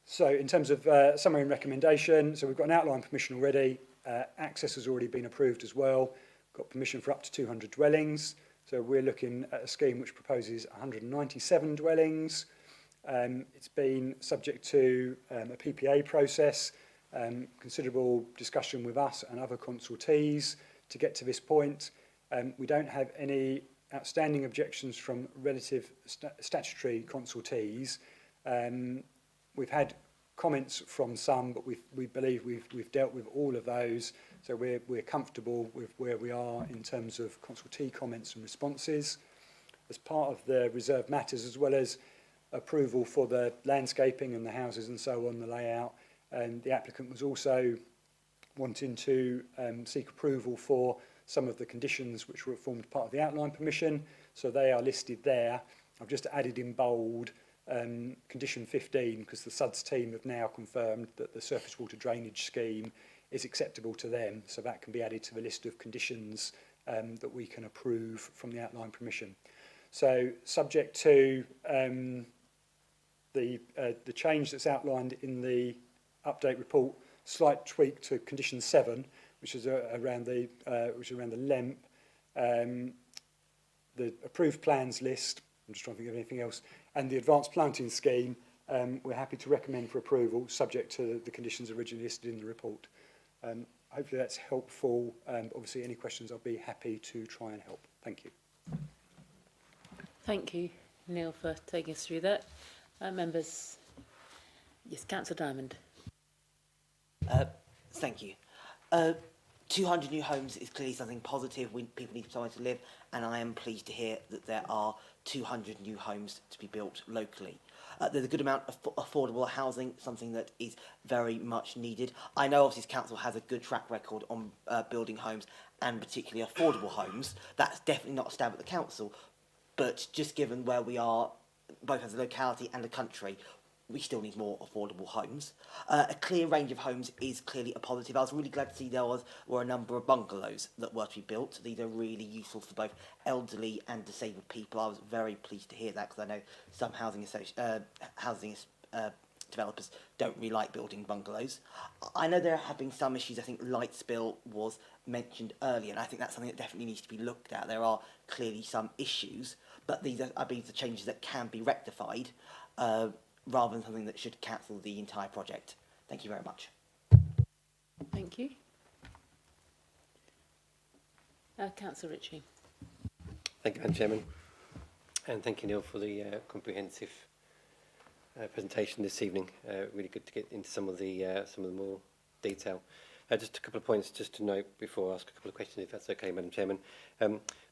So in terms of summary and recommendation, so we've got an outline permission already. Access has already been approved as well. Got permission for up to 200 dwellings. So we're looking at a scheme which proposes 197 dwellings. It's been subject to a PPA process, considerable discussion with us and other consultees to get to this point. We don't have any outstanding objections from relative statutory consultees. We've had comments from some, but we believe we've dealt with all of those, so we're comfortable with where we are in terms of consultee comments and responses. As part of the reserved matters, as well as approval for the landscaping and the houses and so on, the layout, and the applicant was also wanting to seek approval for some of the conditions which were formed part of the outline permission, so they are listed there. I've just added in bold condition 15 because the SUDS team have now confirmed that the surface water drainage scheme is acceptable to them, so that can be added to the list of conditions that we can approve from the outline permission. So subject to the change that's outlined in the update report, slight tweak to condition 7, which is around the LEMP, the approved plans list. I'm just trying to think of anything else, and the advanced planting scheme. We're happy to recommend for approval, subject to the conditions originally listed in the report. Hopefully that's helpful. Obviously, any questions, I'll be happy to try and help. Thank you. Thank you, Neil, for taking us through that. Members, yes, Councillor Diamond. Thank you. 200 new homes is clearly something positive. People need somewhere to live, and I am pleased to hear that there are 200 new homes to be built locally. There's a good amount of affordable housing, something that is very much needed. I know obviously this council has a good track record on building homes, and particularly affordable homes. That's definitely not a stab at the council, but just given where we are, both as a locality and a country, we still need more affordable homes. A clear range of homes is clearly a positive. I was really glad to see there were a number of bungalows that were to be built. These are really useful for both elderly and disabled people. I was very pleased to hear that, because I know some housing developers don't really like building bungalows. I know there have been some issues. I think light spill was mentioned earlier, and I think that's something that definitely needs to be looked at. There are clearly some issues, but these are, I believe, the changes that can be rectified, rather than something that should cancel the entire project. Thank you very much. Thank you. Councillor Ritchie. Thank you, Madam Chairman. And thank you, Neil, for the comprehensive presentation this evening. Really good to get into some of the more detail. Just a couple of points just to note before I ask a couple of questions, if that's okay, Madam Chairman.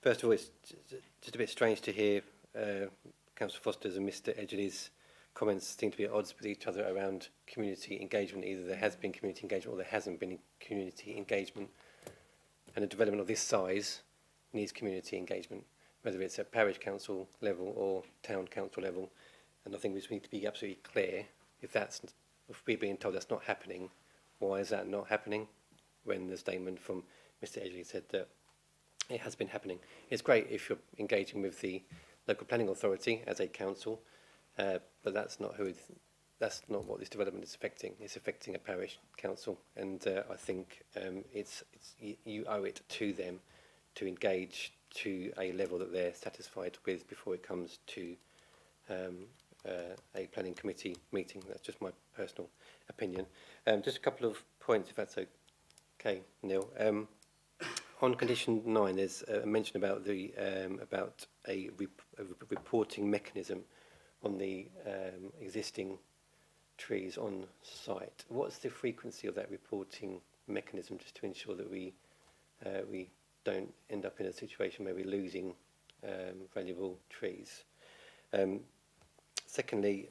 First of all, it's just a bit strange to hear Councillor Foster's and Mr Edgley's comments seem to be at odds with each other around community engagement. Either there has been community engagement or there hasn't been community engagement. And a development of this size needs community engagement, whether it's at parish council level or town council level. And I think we just need to be absolutely clear, if we're being told that's not happening, why is that not happening? When the statement from Mr Edgley said that it has been happening. It's great if you're engaging with the local planning authority as a council, but that's not what this development is affecting. It's affecting a parish council, and I think you owe it to them to engage to a level that they're satisfied with before it comes to a planning committee meeting. That's just my personal opinion. Just a couple of points, if that's okay, Neil. On condition 9, there's a mention about a reporting mechanism on the existing trees on site. What's the frequency of that reporting mechanism, just to ensure that we don't end up in a situation where we're losing valuable trees? Secondly,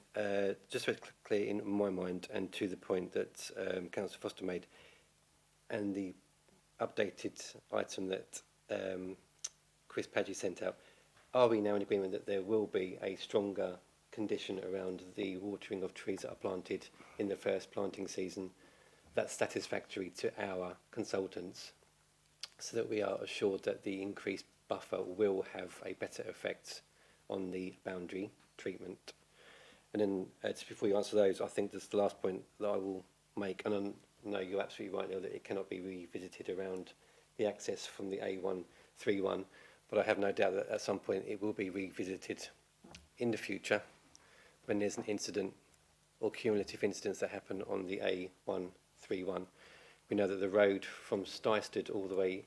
just so it's clear in my mind, and to the point that Councillor Foster made, and the updated item that Chris Padgett sent out, are we now in agreement that there will be a stronger condition around the watering of trees that are planted in the first planting season that's satisfactory to our consultants, so that we are assured that the increased buffer will have a better effect on the boundary treatment. And then just before you answer those, I think that's the last point that I will make, and I know you're absolutely right, Neil, that it cannot be revisited around the access from the A131, but I have no doubt that at some point it will be revisited in the future when there's an incident or cumulative incidents that happen on the A131. We know that the road from Stystead all the way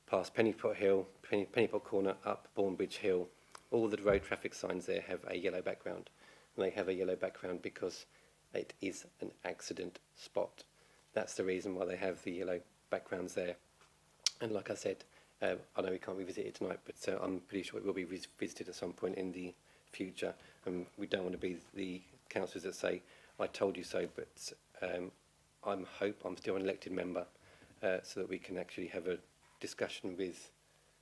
past Pennypot Hill, Pennypot Corner, up Bournebridge Hill, all the road traffic signs there have a yellow background. And they have a yellow background because it is an accident spot. That's the reason why they have the yellow backgrounds there. And like I said, I know we can't revisit it tonight, but I'm pretty sure it will be revisited at some point in the future. And we don't want to be the councillors that say, I told you so, but I'm still an elected member, so that we can actually have a discussion with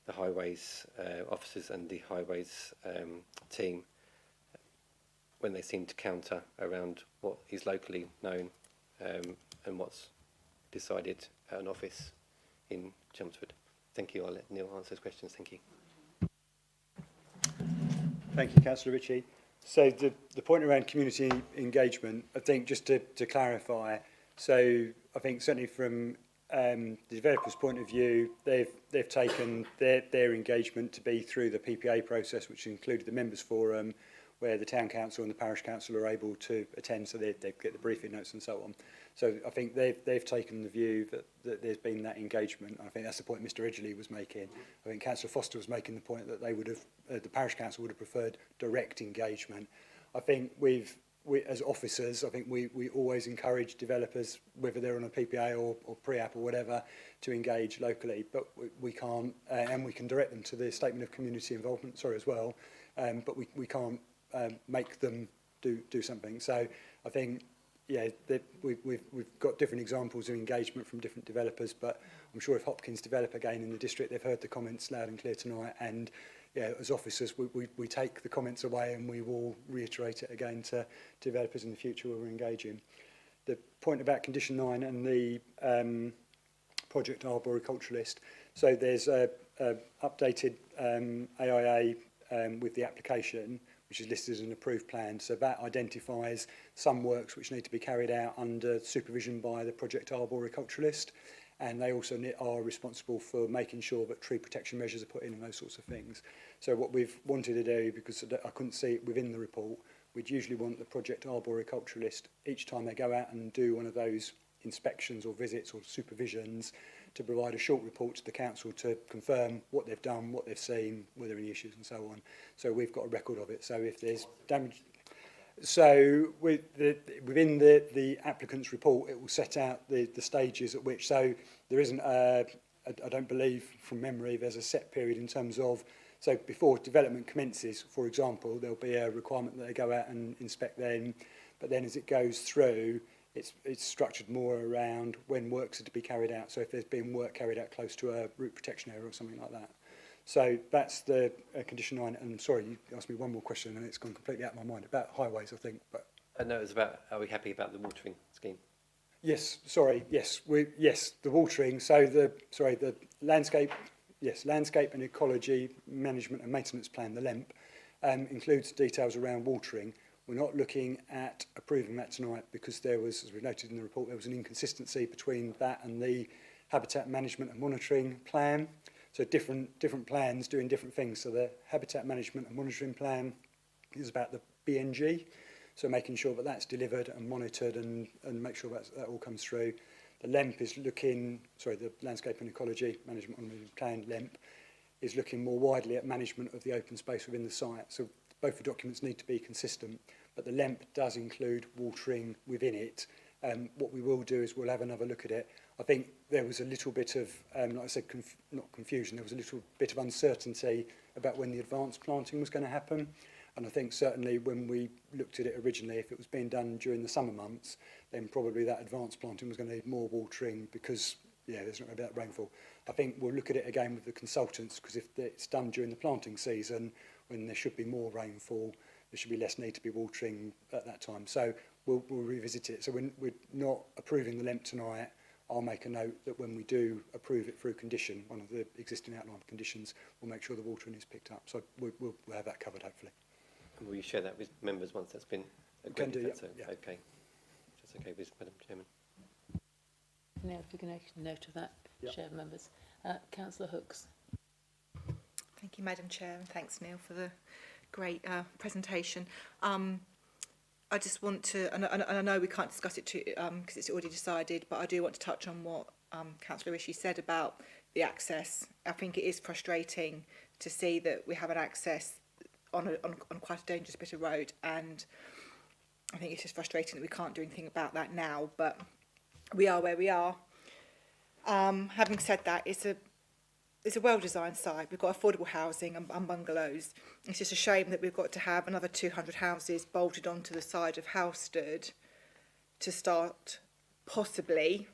the highways officers and the highways team when they seem to counter around what is locally known and what's decided at an office in Chelmsford. Thank you. I'll let Neil answer those questions. Thank you. Thank you, Councillor Ritchie. So the point around community engagement, I think just to clarify, so I think certainly from the developer's point of view, they've taken their engagement to be through the PPA process, which included the members forum, where the town council and the parish council are able to attend, so they get the briefing notes and so on. So I think they've taken the view that there's been that engagement. I think that's the point Mr. Edgley was making. I think Councillor Foster was making the point that they would have, the parish council would have preferred direct engagement. I think we as officers, I think we always encourage developers, whether they're on a PPA or pre-app or whatever, to engage locally, but we can't, and we can direct them to the statement of community involvement, as well, but we can't make them do something. So I think, yeah, we've got different examples of engagement from different developers, but I'm sure if Hopkins develop again in the district, they've heard the comments loud and clear tonight, and yeah, as officers, we take the comments away and we will reiterate it again to developers in the future where we're engaging. The point about Condition 9 and the Project Arboriculturalist, so there's a updated AIA with the application, which is listed as an approved plan. So that identifies some works which need to be carried out under supervision by the Project Arboriculturalist. And they also are responsible for making sure that tree protection measures are put in and those sorts of things. So what we've wanted to do, because I couldn't see it within the report, we'd usually want the Project Arboriculturalist, each time they go out and do one of those inspections or visits or supervisions, to provide a short report to the council to confirm what they've done, what they've seen, whether there are any issues and so on. So we've got a record of it. So if there's damage... So within the applicant's report, it will set out the stages at which, so there isn't, I don't believe from memory, there's a set period in terms of, so before development commences, for example, there'll be a requirement that they go out and inspect then, but then as it goes through, it's structured more around when works are to be carried out. So if there's been work carried out close to a root protection area or something like that. So that's the Condition 9. And sorry, you asked me one more question and it's gone completely out of my mind about highways, I think. But No, it was about, are we happy about the watering scheme? yes, sorry, yes, the watering. So the landscape, yes, landscape and ecology management and maintenance plan, the LEMP, includes details around watering. We're not looking at approving that tonight because there was, as we noted in the report, there was an inconsistency between that and the habitat management and monitoring plan. So different plans doing different things. So the habitat management and monitoring plan is about the BNG, so making sure that that's delivered and monitored and make sure that all comes through. The LEMP is looking, the landscape and ecology management plan, LEMP, is looking more widely at management of the open space within the site. So both the documents need to be consistent, but the LEMP does include watering within it. What we will do is we'll have another look at it. I think there was a little bit of, like I said, not confusion, there was a little bit of uncertainty about when the advanced planting was going to happen. And I think certainly when we looked at it originally, if it was being done during the summer months, then probably that advanced planting was going to need more watering because, yeah, there's not going to be that rainfall. I think we'll look at it again with the consultants, because if it's done during the planting season, when there should be more rainfall, there should be less need to be watering at that time. So we'll revisit it. So we're not approving the LEMP tonight. I'll make a note that when we do approve it through condition, one of the existing outline conditions, we'll make sure the watering is picked up. So we'll have that covered, hopefully. And will you share that with members once that's been agreed? Can do, if that's yeah. okay. That's okay with Madam Chairman. Neil, if you can make a note of that, Yep. share members. Councillor Hooks. Thank you, Madam Chair, and thanks, Neil, for the great presentation. I just want to, and I know we can't discuss it too, because it's already decided, but I do want to touch on what Councillor Rishi said about the access. I think it is frustrating to see that we have an access on quite a dangerous bit of road, and I think it's just frustrating that we can't do anything about that now, but we are where we are. Having said that, it's a well-designed site. We've got affordable housing and bungalows. It's just a shame that we've got to have another 200 houses bolted onto the side of Halstead to start, possibly,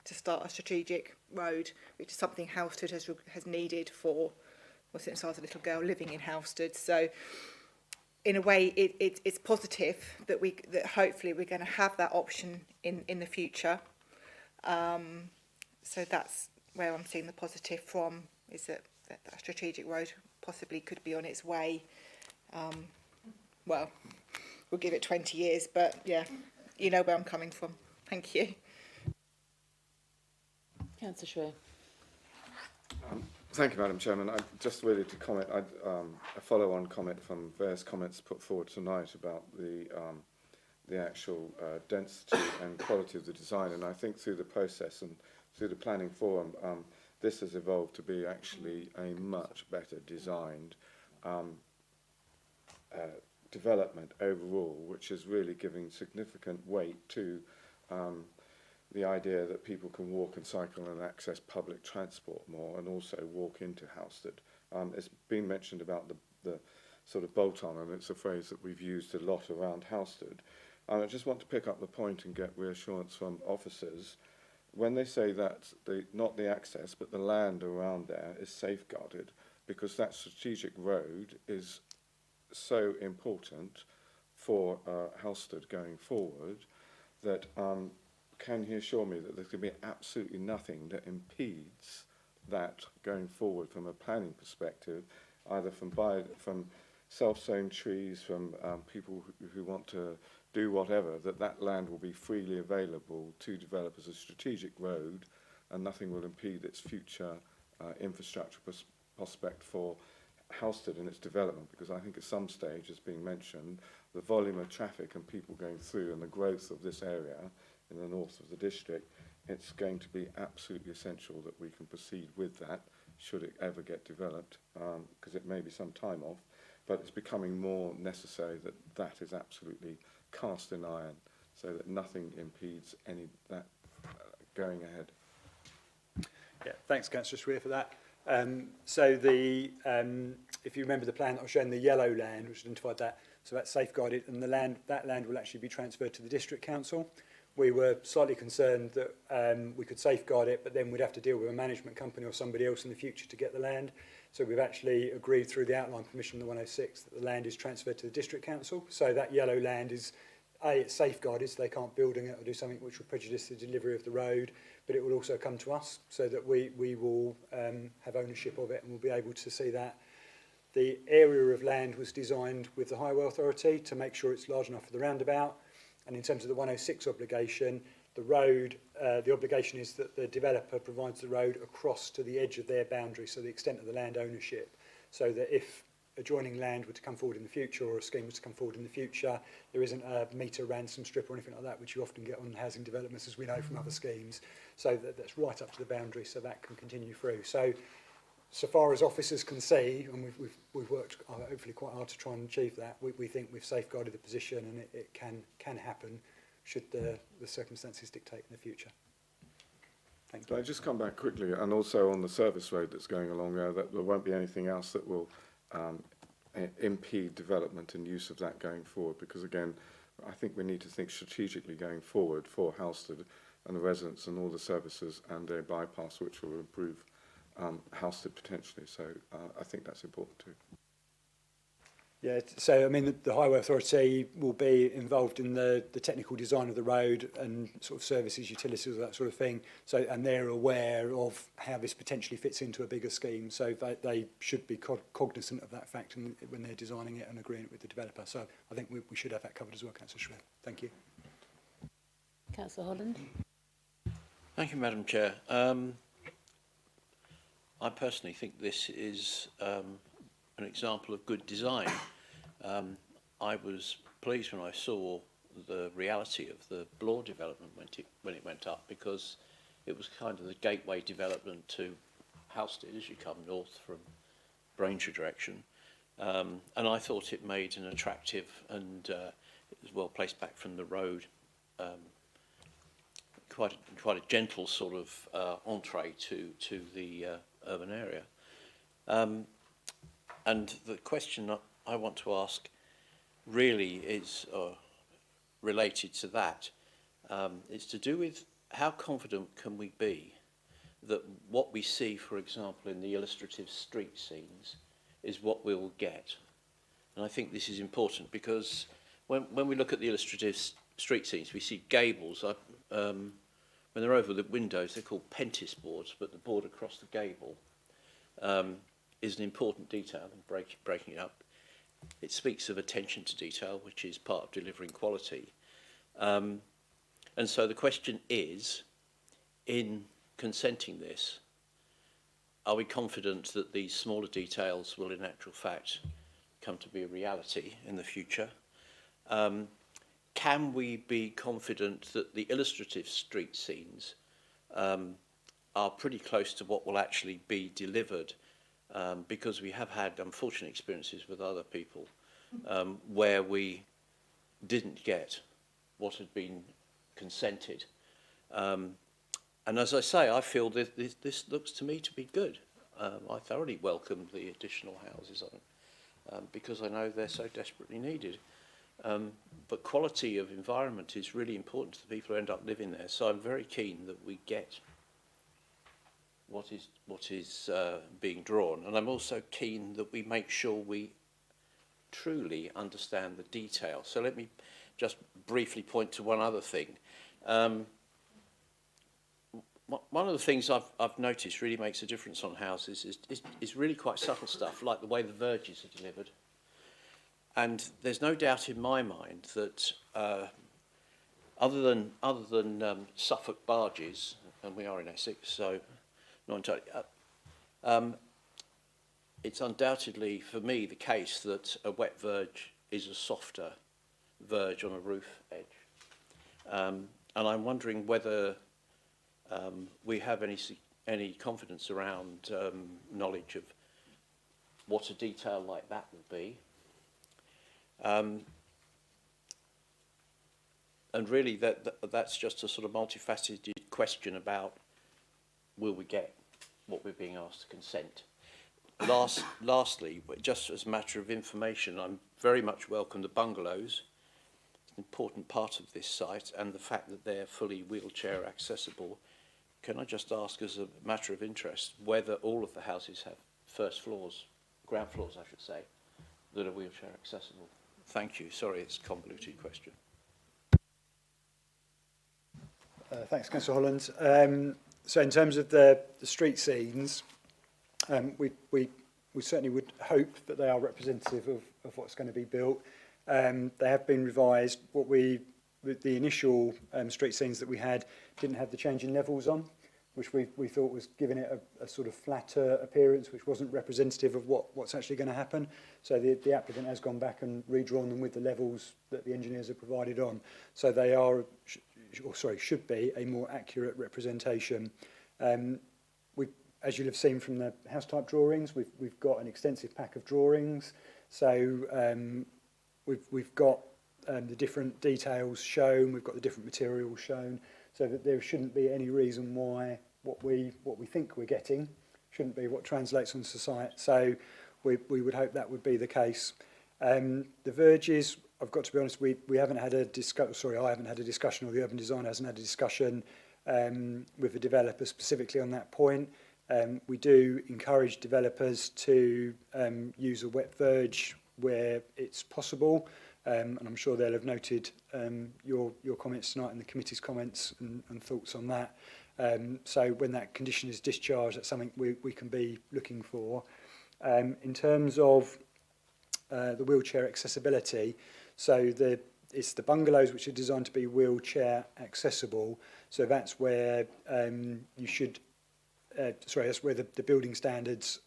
to start a strategic road, which is something Halstead has needed for, well, since I was a little girl living in Halstead. So, in a way, it's positive that hopefully we're going to have that option in the future. So that's where I'm seeing the positive from, is that strategic road possibly could be on its way. Well, we'll give it 20 years, but yeah, you know where I'm coming from. Thank you. Councillor Schwer. Thank you, Madam Chairman. I just really to comment, a follow-on comment from various comments put forward tonight about the actual density and quality of the design, and I think through the process and through the planning forum, this has evolved to be actually a much better designed development overall, which is really giving significant weight to the idea that people can walk and cycle and access public transport more, and also walk into Halstead. It's been mentioned about the sort of bolt-on, and it's a phrase that we've used a lot around Halstead. I just want to pick up the point and get reassurance from officers when they say that not the access but the land around there is safeguarded, because that strategic road is so important for Halstead going forward, that can he assure me that there's going to be absolutely nothing that impedes that going forward from a planning perspective, either from self-sown trees, from people who want to do whatever, that land will be freely available to develop as a strategic road, and nothing will impede its future infrastructure prospect for Halstead and its development, because I think at some stage, as being mentioned, the volume of traffic and people going through and the growth of this area in the north of the district, it's going to be absolutely essential that we can proceed with that, should it ever get developed, because it may be some time off, but it's becoming more necessary that that is absolutely cast in iron, so that nothing impedes any that going ahead. Yeah, thanks, Councillor Schwer, for that. So if you remember the plan that I was showing, the yellow land, which identified that, so that's safeguarded, and that land will actually be transferred to the District Council. We were slightly concerned that we could safeguard it, but then we'd have to deal with a management company or somebody else in the future to get the land. So we've actually agreed through the outline permission, the 106, that the land is transferred to the District Council. So that yellow land is, it's safeguarded, so they can't build it or do something which will prejudice the delivery of the road, but it will also come to us, so that we will have ownership of it, and we'll be able to see that. The area of land was designed with the Highway Authority to make sure it's large enough for the roundabout. And in terms of the 106 obligation, the road, the obligation is that the developer provides the road across to the edge of their boundary, so the extent of the land ownership, so that if adjoining land were to come forward in the future, or a scheme was to come forward in the future, there isn't a meter ransom strip or anything like that, which you often get on housing developments, as we know from other schemes. So that's right up to the boundary, so that can continue through. So far as officers can see, and we've worked hopefully quite hard to try and achieve that, we think we've safeguarded the position, and it can happen should the circumstances dictate in the future. Thank you. Can I just come back quickly, and also on the service road that's going along there, that there won't be anything else that will impede development and use of that going forward, because again, I think we need to think strategically going forward for Halstead and the residents and all the services and a bypass which will improve Halstead potentially. So I think that's important too. Yeah, so I mean, the Highway Authority will be involved in the technical design of the road and sort of services, utilities, that sort of thing. So, and they're aware of how this potentially fits into a bigger scheme. So they should be cognizant of that fact when they're designing it and agreeing it with the developer. So I think we should have that covered as well, Councillor Schweb. Thank you. Councillor Holland. Thank you, Madam Chair. I personally think this is an example of good design. I was pleased when I saw the reality of the Blore development when it went up, because it was kind of the gateway development to Halstead as you come north from Braintree direction. And I thought it made an attractive and it was well placed back from the road, quite a gentle sort of entree to the urban area. And the question I want to ask really is related to that. It's to do with how confident can we be that what we see, for example, in the illustrative street scenes is what we'll get. And I think this is important because when we look at the illustrative street scenes, we see gables. When they're over the windows, they're called pentis boards, but the board across the gable is an important detail in breaking it up. It speaks of attention to detail, which is part of delivering quality. And so the question is, in consenting this, are we confident that these smaller details will in actual fact come to be a reality in the future? Can we be confident that the illustrative street scenes are pretty close to what will actually be delivered? Because we have had unfortunate experiences with other people where we didn't get what had been consented. And as I say, I feel that this looks to me to be good. I thoroughly welcome the additional houses on it because I know they're so desperately needed. But quality of environment is really important to the people who end up living there. So I'm very keen that we get what is being drawn. And I'm also keen that we make sure we truly understand the detail. So let me just briefly point to one other thing. One of the things I've noticed really makes a difference on houses is really quite subtle stuff, like the way the verges are delivered. And there's no doubt in my mind that other than Suffolk barges, and we are in Essex, so not entirely, it's undoubtedly for me the case that a wet verge is a softer verge on a roof edge. And I'm wondering whether we have any confidence around knowledge of what a detail like that will be. And really that's just a sort of multifaceted question about will we get what we're being asked to consent. Lastly, just as a matter of information, I'm very much welcome the bungalows. It's an important part of this site, and the fact that they're fully wheelchair accessible. Can I just ask, as a matter of interest, whether all of the houses have first floors, ground floors I should say, that are wheelchair accessible? Thank you. Sorry, it's a convoluted question. Thanks, Councillor Holland. So in terms of the street scenes, we certainly would hope that they are representative of what's going to be built. They have been revised. The initial street scenes that we had didn't have the change in levels on, which we thought was giving it a sort of flatter appearance, which wasn't representative of what's actually going to happen. So the applicant has gone back and redrawn them with the levels that the engineers have provided on. So they are, should be a more accurate representation. As you'll have seen from the house type drawings, we've got an extensive pack of drawings. So we've got the different details shown, we've got the different materials shown, so that there shouldn't be any reason why what we think we're getting shouldn't be what translates onto site. So we would hope that would be the case. The verges, I've got to be honest, we haven't had a discussion. Sorry, I haven't had a discussion, or the urban designer hasn't had a discussion with the developer specifically on that point. We do encourage developers to use a wet verge where it's possible. And I'm sure they'll have noted your comments tonight and the committee's comments and thoughts on that. So when that condition is discharged, that's something we can be looking for. In terms of the wheelchair accessibility, so it's the bungalows which are designed to be wheelchair accessible. So that's where you should, that's where the building standards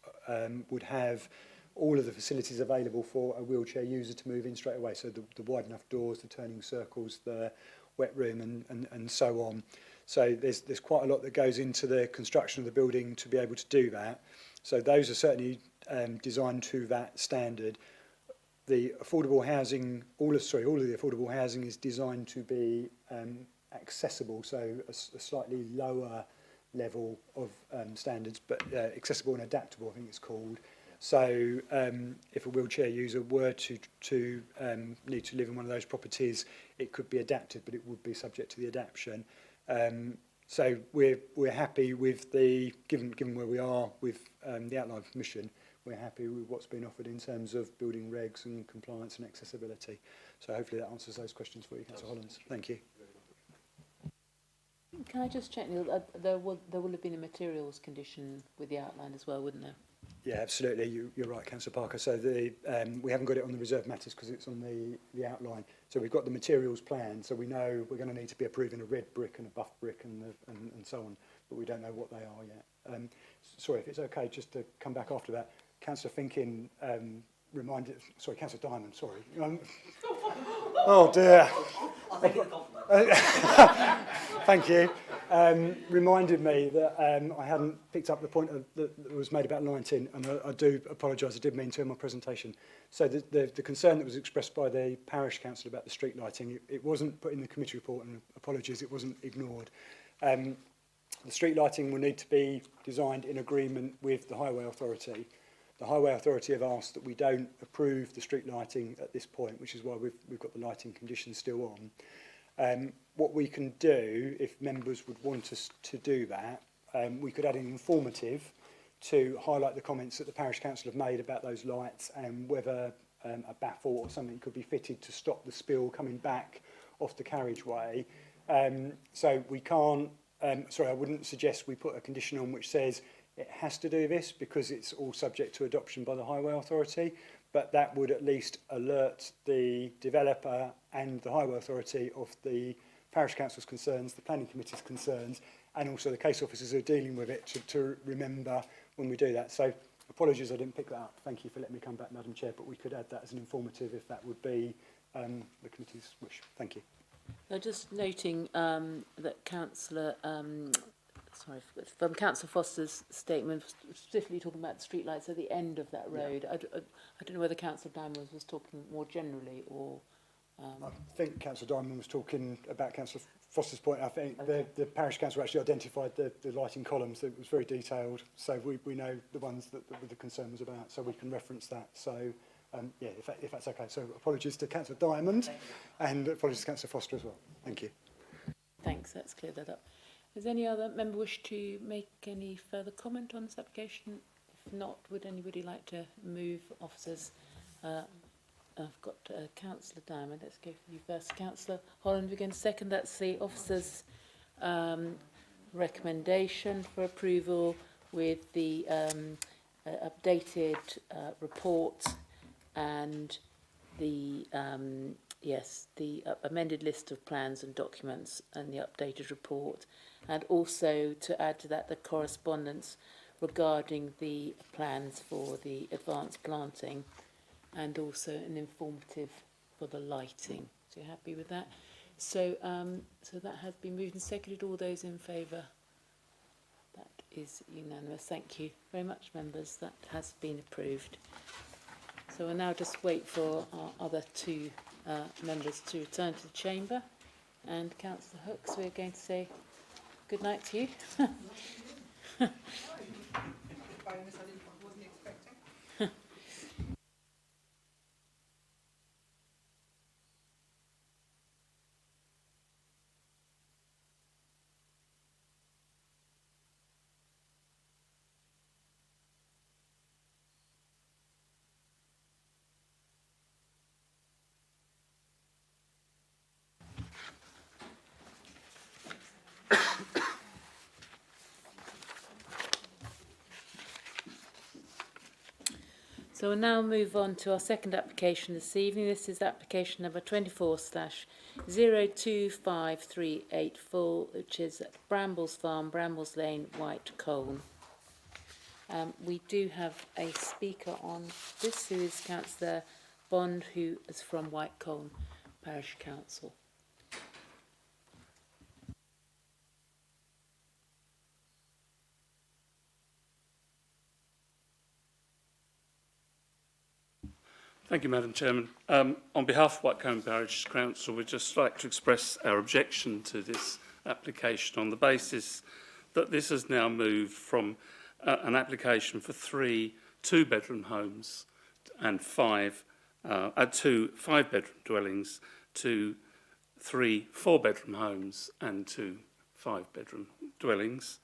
would have all of the facilities available for a wheelchair user to move in straight away. So the wide enough doors, the turning circles, the wet room and so on. So there's quite a lot that goes into the construction of the building to be able to do that. So those are certainly designed to that standard. The affordable housing, all of the affordable housing is designed to be accessible, so a slightly lower level of standards, but accessible and adaptable, I think it's called. So if a wheelchair user were to need to live in one of those properties, it could be adapted, but it would be subject to the adaptation. So we're happy with given where we are with the outline permission, we're happy with what's been offered in terms of building regs and compliance and accessibility. So hopefully that answers those questions for you, Councillor Hollands. Thank you. Can I just check, Neil, there will have been a materials condition with the outline as well, wouldn't there? Yeah, absolutely. You're right, Councillor Parker. So we haven't got it on the reserved matters because it's on the outline. So we've got the materials plan, so we know we're going to need to be approving a red brick and a buff brick and so on, but we don't know what they are yet. Sorry, if it's okay, just to come back after that, Councillor Finkin Councillor Diamond, sorry. Oh dear. Thank you. Reminded me that I hadn't picked up the point that was made about lighting, and I do apologise, I did mean to in my presentation. So the concern that was expressed by the parish council about the street lighting, it wasn't put in the committee report, and apologies, it wasn't ignored. The street lighting will need to be designed in agreement with the Highway Authority. The Highway Authority have asked that we don't approve the street lighting at this point, which is why we've got the lighting conditions still on. What we can do, if members would want us to do that, we could add an informative to highlight the comments that the parish council have made about those lights and whether a baffle or something could be fitted to stop the spill coming back off the carriageway. So we can't, I wouldn't suggest we put a condition on which says it has to do this because it's all subject to adoption by the Highway Authority, but that would at least alert the developer and the Highway Authority of the parish council's concerns, the planning committee's concerns, and also the case officers who are dealing with it to remember when we do that. So apologies I didn't pick that up. Thank you for letting me come back, Madam Chair, but we could add that as an informative if that would be the committee's wish. Thank you. Just noting that Councillor, from Councillor Foster's statement, specifically talking about the streetlights at the end of that road. Yeah. I don't know whether Councillor Diamond was talking more generally or... I think Councillor Diamond was talking about Councillor Foster's point. I think the parish council actually identified the lighting columns. It was very detailed, so we know the ones that the concern was about, so we can reference that. So, yeah, if that's okay. So apologies to Councillor Diamond and apologies to Councillor Foster as well. Thank you. Thanks, that's cleared that up. Does any other member wish to make any further comment on this application? If not, would anybody like to move officers? I've got Councillor Diamond. Let's go for you first. Councillor Holland, we're going to second. That's the officers' recommendation for approval with the updated report and the the amended list of plans and documents and the updated report, and also to add to that the correspondence regarding the plans for the advanced planting and also an informative for the lighting. So you're happy with that? So so that has been moved and seconded. All those in favour? That is unanimous. Thank you very much, members. That has been approved. So we'll now just wait for our other two members to return to the chamber. And Councillor Hooks, we're going to say good night to you. So we'll now move on to our second application this evening. This is application number 24/025384, which is at Brambles Farm, Brambles Lane, White Colne. We do have a speaker on this, who is Councillor Bond, who is from White Colne Parish Council. Thank you, Madam Chairman. On behalf of White Colne Parish Council, we'd just like to express our objection to this application on the basis that this has now moved from an application for 3 two-bedroom homes and 2 5-bedroom dwellings to 3 4-bedroom homes and 2 5-bedroom dwellings.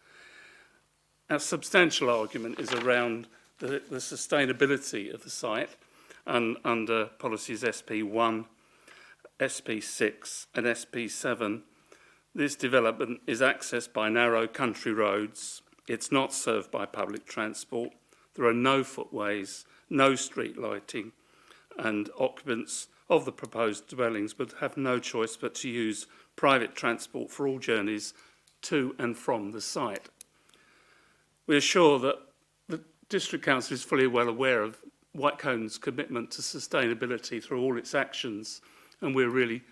Our substantial argument is around the sustainability of the site, and under policies SP1, SP6 and SP7, this development is accessed by narrow country roads. It's not served by public transport. There are no footways, no street lighting, and occupants of the proposed dwellings would have no choice but to use private transport for all journeys to and from the site. We are sure that the District Council is fully well aware of White Colne's commitment to sustainability through all its actions, and we're really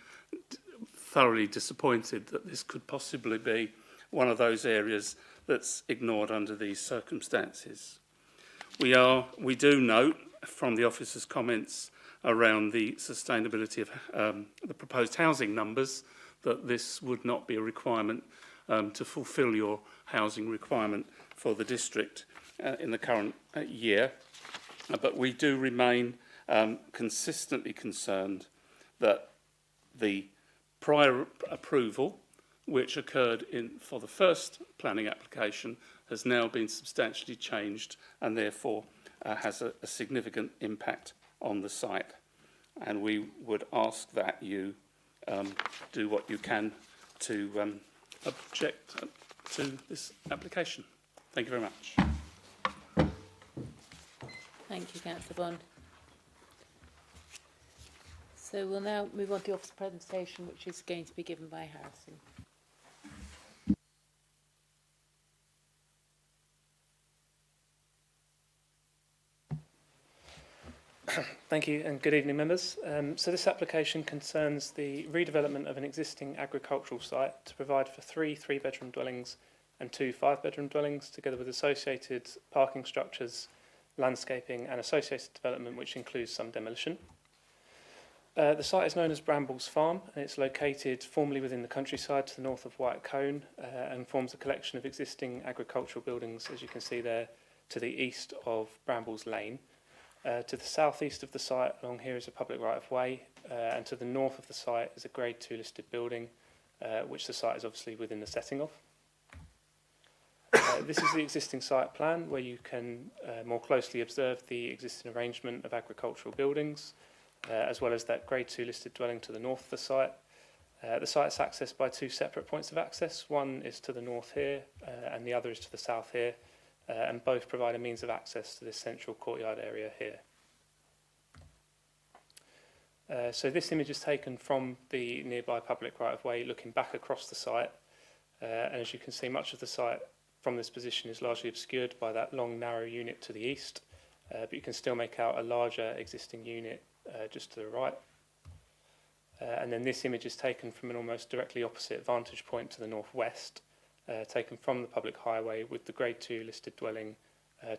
thoroughly disappointed that this could possibly be one of those areas that's ignored under these circumstances. We do note from the officer's comments around the sustainability of the proposed housing numbers that this would not be a requirement to fulfil your housing requirement for the district in the current year. But we do remain consistently concerned that the prior approval, which occurred for the first planning application, has now been substantially changed and therefore has a significant impact on the site. And we would ask that you do what you can to object to this application. Thank you very much. Thank you, Councillor Bond. So we'll now move on to the office presentation, which is going to be given by Harrison. Thank you and good evening, members. So this application concerns the redevelopment of an existing agricultural site to provide for 3 3-bedroom dwellings and 2 5-bedroom dwellings, together with associated parking structures, landscaping and associated development, which includes some demolition. The site is known as Brambles Farm, and it's located formerly within the countryside to the north of White Colne and forms a collection of existing agricultural buildings, as you can see there, to the east of Brambles Lane. To the southeast of the site along here is a public right-of-way, and to the north of the site is a Grade 2 listed building, which the site is obviously within the setting of. This is the existing site plan, where you can more closely observe the existing arrangement of agricultural buildings, as well as that Grade 2 listed dwelling to the north of the site. The site is accessed by 2 separate points of access. One is to the north here, and the other is to the south here, and both provide a means of access to this central courtyard area here. So this image is taken from the nearby public right-of-way, looking back across the site, and as you can see, much of the site from this position is largely obscured by that long, narrow unit to the east, but you can still make out a larger existing unit just to the right. And then this image is taken from an almost directly opposite vantage point to the northwest, taken from the public highway, with the Grade 2 listed dwelling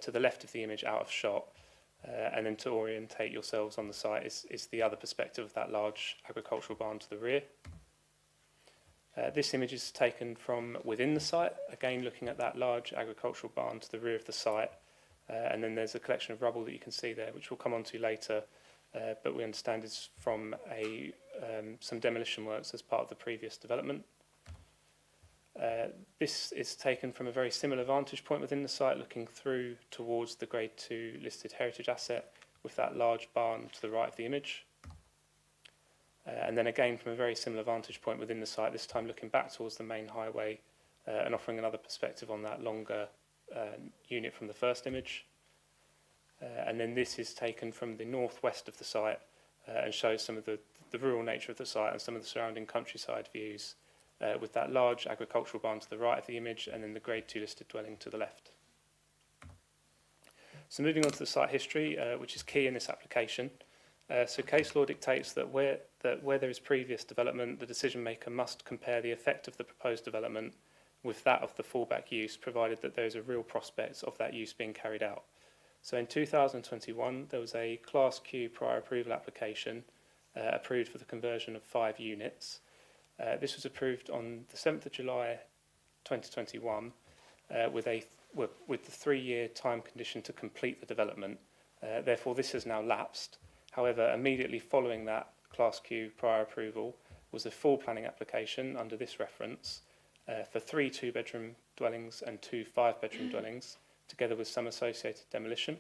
to the left of the image out of shot. And then to orientate yourselves on the site is the other perspective of that large agricultural barn to the rear. This image is taken from within the site, again looking at that large agricultural barn to the rear of the site. And then there's a collection of rubble that you can see there, which we'll come on to later, but we understand is from some demolition works as part of the previous development. This is taken from a very similar vantage point within the site, looking through towards the Grade 2 listed heritage asset, with that large barn to the right of the image. And then again from a very similar vantage point within the site, this time looking back towards the main highway and offering another perspective on that longer unit from the first image. And then this is taken from the northwest of the site and shows some of the rural nature of the site and some of the surrounding countryside views, with that large agricultural barn to the right of the image and then the Grade 2 listed dwelling to the left. So moving on to the site history, which is key in this application. So case law dictates that where there is previous development, the decision maker must compare the effect of the proposed development with that of the fallback use, provided that there is a real prospect of that use being carried out. So in 2021, there was a Class Q prior approval application approved for the conversion of 5 units. This was approved on the 7th of July 2021 with the 3-year time condition to complete the development. Therefore, this has now lapsed. However, immediately following that Class Q prior approval was a full planning application under this reference for 3 2-bedroom dwellings and 2 5-bedroom dwellings, together with some associated demolition.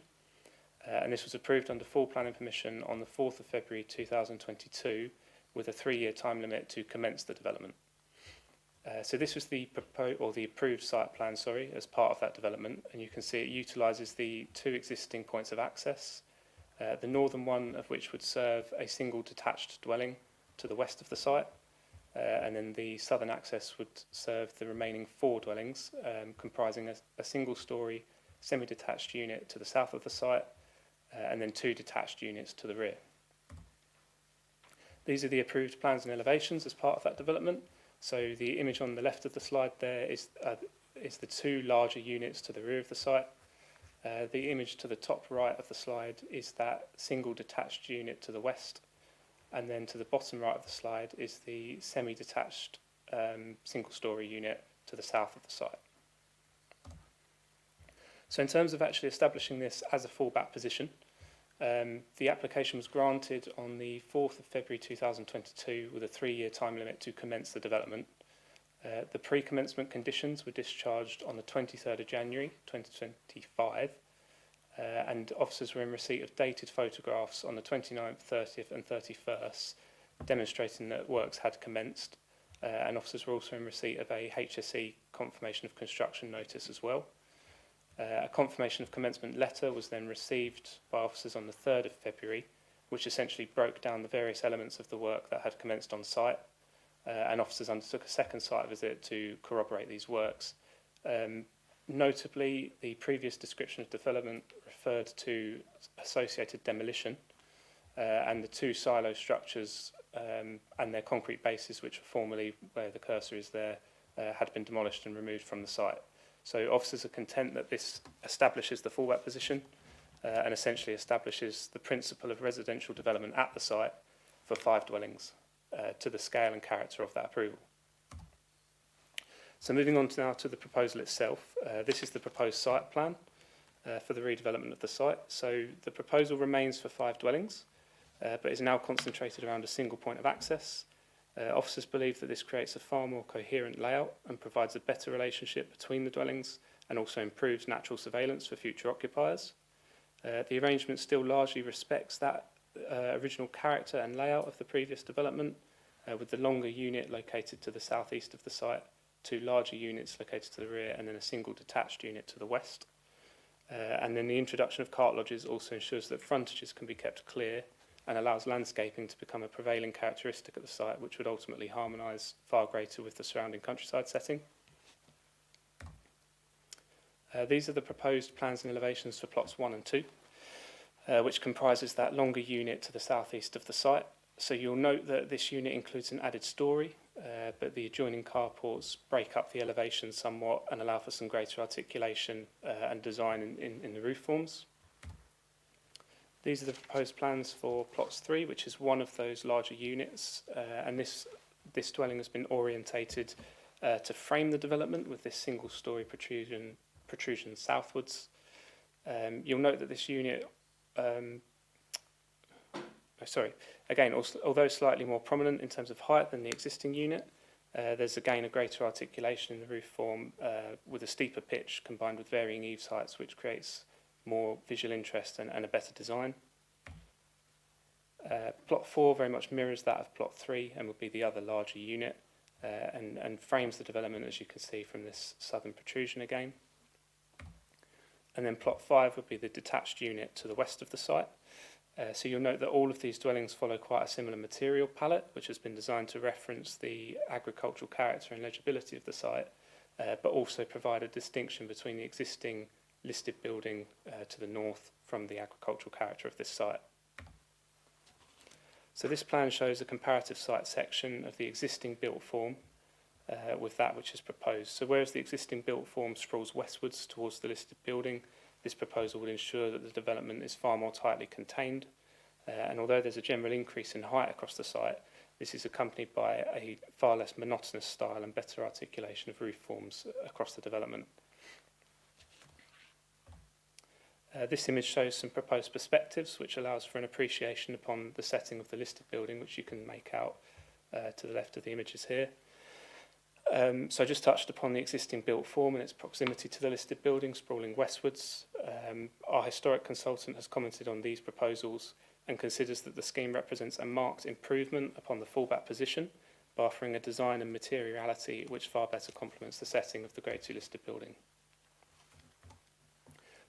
And this was approved under full planning permission on the 4th of February 2022 with a 3-year time limit to commence the development. So this was the approved site plan, as part of that development, and you can see it utilises the 2 existing points of access, the northern one of which would serve a single detached dwelling to the west of the site, and then the southern access would serve the remaining 4 dwellings, comprising a single-storey semi-detached unit to the south of the site, and then 2 detached units to the rear. These are the approved plans and elevations as part of that development. So the image on the left of the slide there is the 2 larger units to the rear of the site. The image to the top right of the slide is that single detached unit to the west. And then to the bottom right of the slide is the semi-detached single-storey unit to the south of the site. So in terms of actually establishing this as a fallback position, the application was granted on the 4th of February 2022 with a 3-year time limit to commence the development. The pre-commencement conditions were discharged on the 23rd of January 2025, and officers were in receipt of dated photographs on the 29th, 30th and 31st, demonstrating that works had commenced, and officers were also in receipt of a HSE confirmation of construction notice as well. A confirmation of commencement letter was then received by officers on the 3rd of February, which essentially broke down the various elements of the work that had commenced on site, and officers undertook a second site visit to corroborate these works. Notably, the previous description of development referred to associated demolition, and the 2 silo structures and their concrete bases, which were formerly, where the cursor is there, had been demolished and removed from the site. So officers are content that this establishes the fallback position and essentially establishes the principle of residential development at the site for 5 dwellings to the scale and character of that approval. So moving on now to the proposal itself, this is the proposed site plan for the redevelopment of the site. So the proposal remains for 5 dwellings, but is now concentrated around a single point of access. Officers believe that this creates a far more coherent layout and provides a better relationship between the dwellings and also improves natural surveillance for future occupiers. The arrangement still largely respects that original character and layout of the previous development, with the longer unit located to the southeast of the site, 2 larger units located to the rear, and then a single detached unit to the west. And then the introduction of cart lodges also ensures that frontages can be kept clear and allows landscaping to become a prevailing characteristic at the site, which would ultimately harmonise far greater with the surrounding countryside setting. These are the proposed plans and elevations for plots 1 and 2, which comprises that longer unit to the southeast of the site. So you'll note that this unit includes an added storey, but the adjoining carports break up the elevation somewhat and allow for some greater articulation and design in the roof forms. These are the proposed plans for plots 3, which is one of those larger units, and this dwelling has been orientated to frame the development with this single-storey protrusion southwards. You'll note that this unit, although slightly more prominent in terms of height than the existing unit, there's again a greater articulation in the roof form with a steeper pitch combined with varying eaves heights, which creates more visual interest and a better design. Plot 4 very much mirrors that of plot 3 and would be the other larger unit and frames the development, as you can see, from this southern protrusion again. and then plot 5 would be the detached unit to the west of the site. So you'll note that all of these dwellings follow quite a similar material palette, which has been designed to reference the agricultural character and legibility of the site, but also provide a distinction between the existing listed building to the north from the agricultural character of this site. So this plan shows a comparative site section of the existing built form with that which is proposed. So whereas the existing built form sprawls westwards towards the listed building, this proposal would ensure that the development is far more tightly contained. And although there's a general increase in height across the site, this is accompanied by a far less monotonous style and better articulation of roof forms across the development. This image shows some proposed perspectives, which allows for an appreciation upon the setting of the listed building, which you can make out to the left of the images here. So I just touched upon the existing built form and its proximity to the listed building, sprawling westwards. Our historic consultant has commented on these proposals and considers that the scheme represents a marked improvement upon the fallback position, by offering a design and materiality which far better complements the setting of the Grade 2 listed building.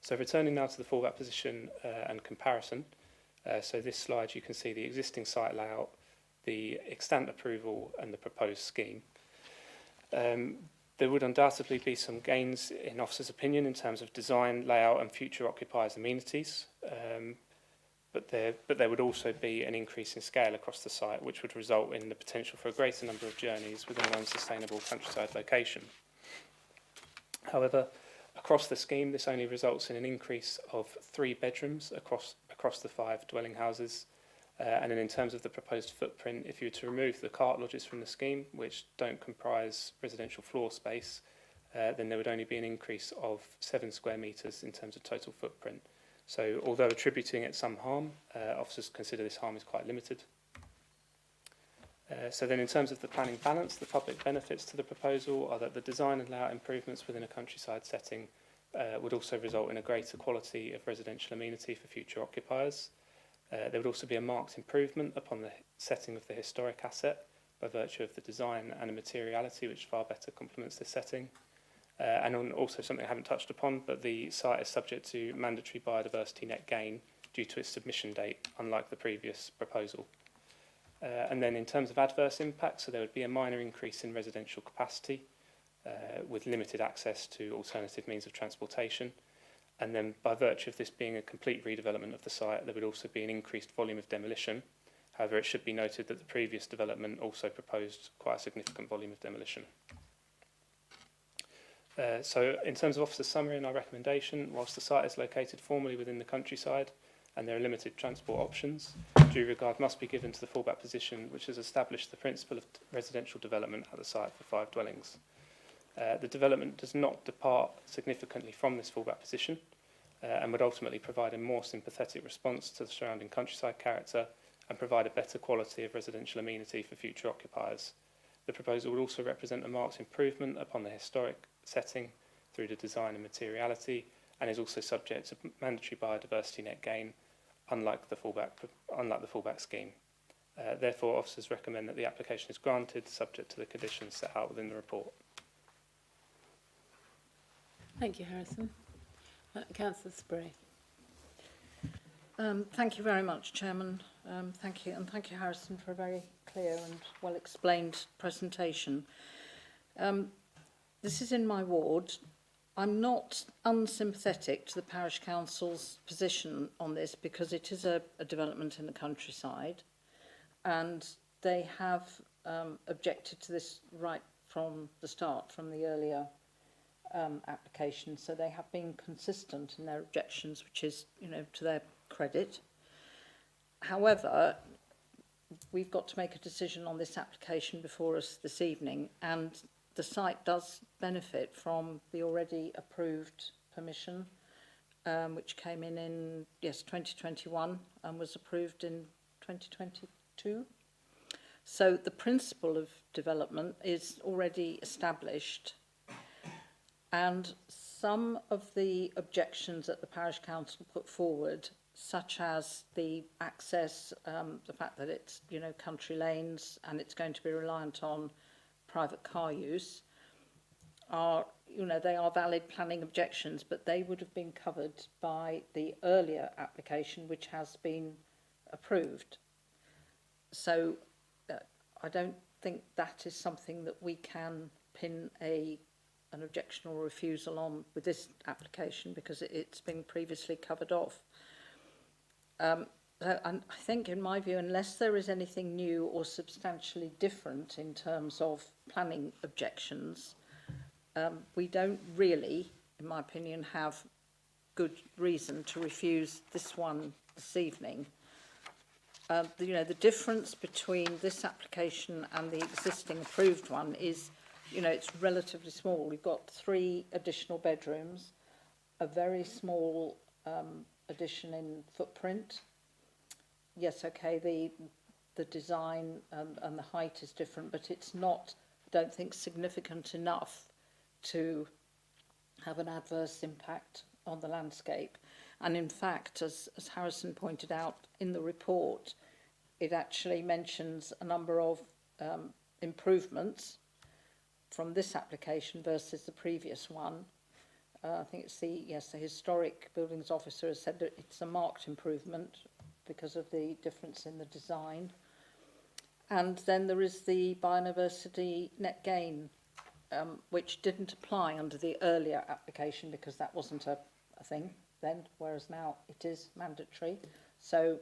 So returning now to the fallback position and comparison. So this slide you can see the existing site layout, the extant approval and the proposed scheme. There would undoubtedly be some gains in officers' opinion in terms of design, layout and future occupiers' amenities, but there would also be an increase in scale across the site, which would result in the potential for a greater number of journeys within an unsustainable countryside location. However, across the scheme, this only results in an increase of 3 bedrooms across the 5 dwelling houses. And then in terms of the proposed footprint, if you were to remove the cart lodges from the scheme, which don't comprise residential floor space, then there would only be an increase of 7 square metres in terms of total footprint. So although attributing it some harm, officers consider this harm is quite limited. So then in terms of the planning balance, the public benefits to the proposal are that the design and layout improvements within a countryside setting would also result in a greater quality of residential amenity for future occupiers. There would also be a marked improvement upon the setting of the historic asset by virtue of the design and the materiality, which far better complements this setting. And also something I haven't touched upon, but the site is subject to mandatory biodiversity net gain due to its submission date, unlike the previous proposal. And then in terms of adverse impacts, so there would be a minor increase in residential capacity with limited access to alternative means of transportation. And then by virtue of this being a complete redevelopment of the site, there would also be an increased volume of demolition. However, it should be noted that the previous development also proposed quite a significant volume of demolition. So in terms of officer summary and our recommendation, whilst the site is located formally within the countryside and there are limited transport options, due regard must be given to the fallback position, which has established the principle of residential development at the site for 5 dwellings. The development does not depart significantly from this fallback position and would ultimately provide a more sympathetic response to the surrounding countryside character and provide a better quality of residential amenity for future occupiers. The proposal would also represent a marked improvement upon the historic setting through the design and materiality, and is also subject to mandatory biodiversity net gain, unlike the fallback scheme. Therefore, officers recommend that the application is granted, subject to the conditions set out within the report. Thank you, Harrison. Councillor Spray. Thank you very much, Chairman. Thank you, and thank you, Harrison, for a very clear and well-explained presentation. This is in my ward. I'm not unsympathetic to the Parish Council's position on this because it is a development in the countryside, and they have objected to this right from the start, from the earlier application. So they have been consistent in their objections, which is, to their credit. However, we've got to make a decision on this application before us this evening, and the site does benefit from the already approved permission, which came in 2021 and was approved in 2022. So the principle of development is already established, and some of the objections that the Parish Council put forward, such as the access, the fact that it's, country lanes and it's going to be reliant on private car use, are you know, they are valid planning objections, but they would have been covered by the earlier application, which has been approved. So I don't think that is something that we can pin an objection or refusal on with this application, because it's been previously covered off. And I think, in my view, unless there is anything new or substantially different in terms of planning objections, we don't really, in my opinion, have good reason to refuse this one this evening. You know, the difference between this application and the existing approved one is, you know, it's relatively small. We've got 3 additional bedrooms, a very small addition in footprint. Yes, okay, the design and the height is different, but it's not, I don't think, significant enough to have an adverse impact on the landscape. And in fact, as Harrison pointed out in the report, it actually mentions a number of improvements from this application versus the previous one. I think it's the historic buildings officer has said that it's a marked improvement because of the difference in the design. And then there is the biodiversity net gain, which didn't apply under the earlier application because that wasn't a thing then, whereas now it is mandatory. So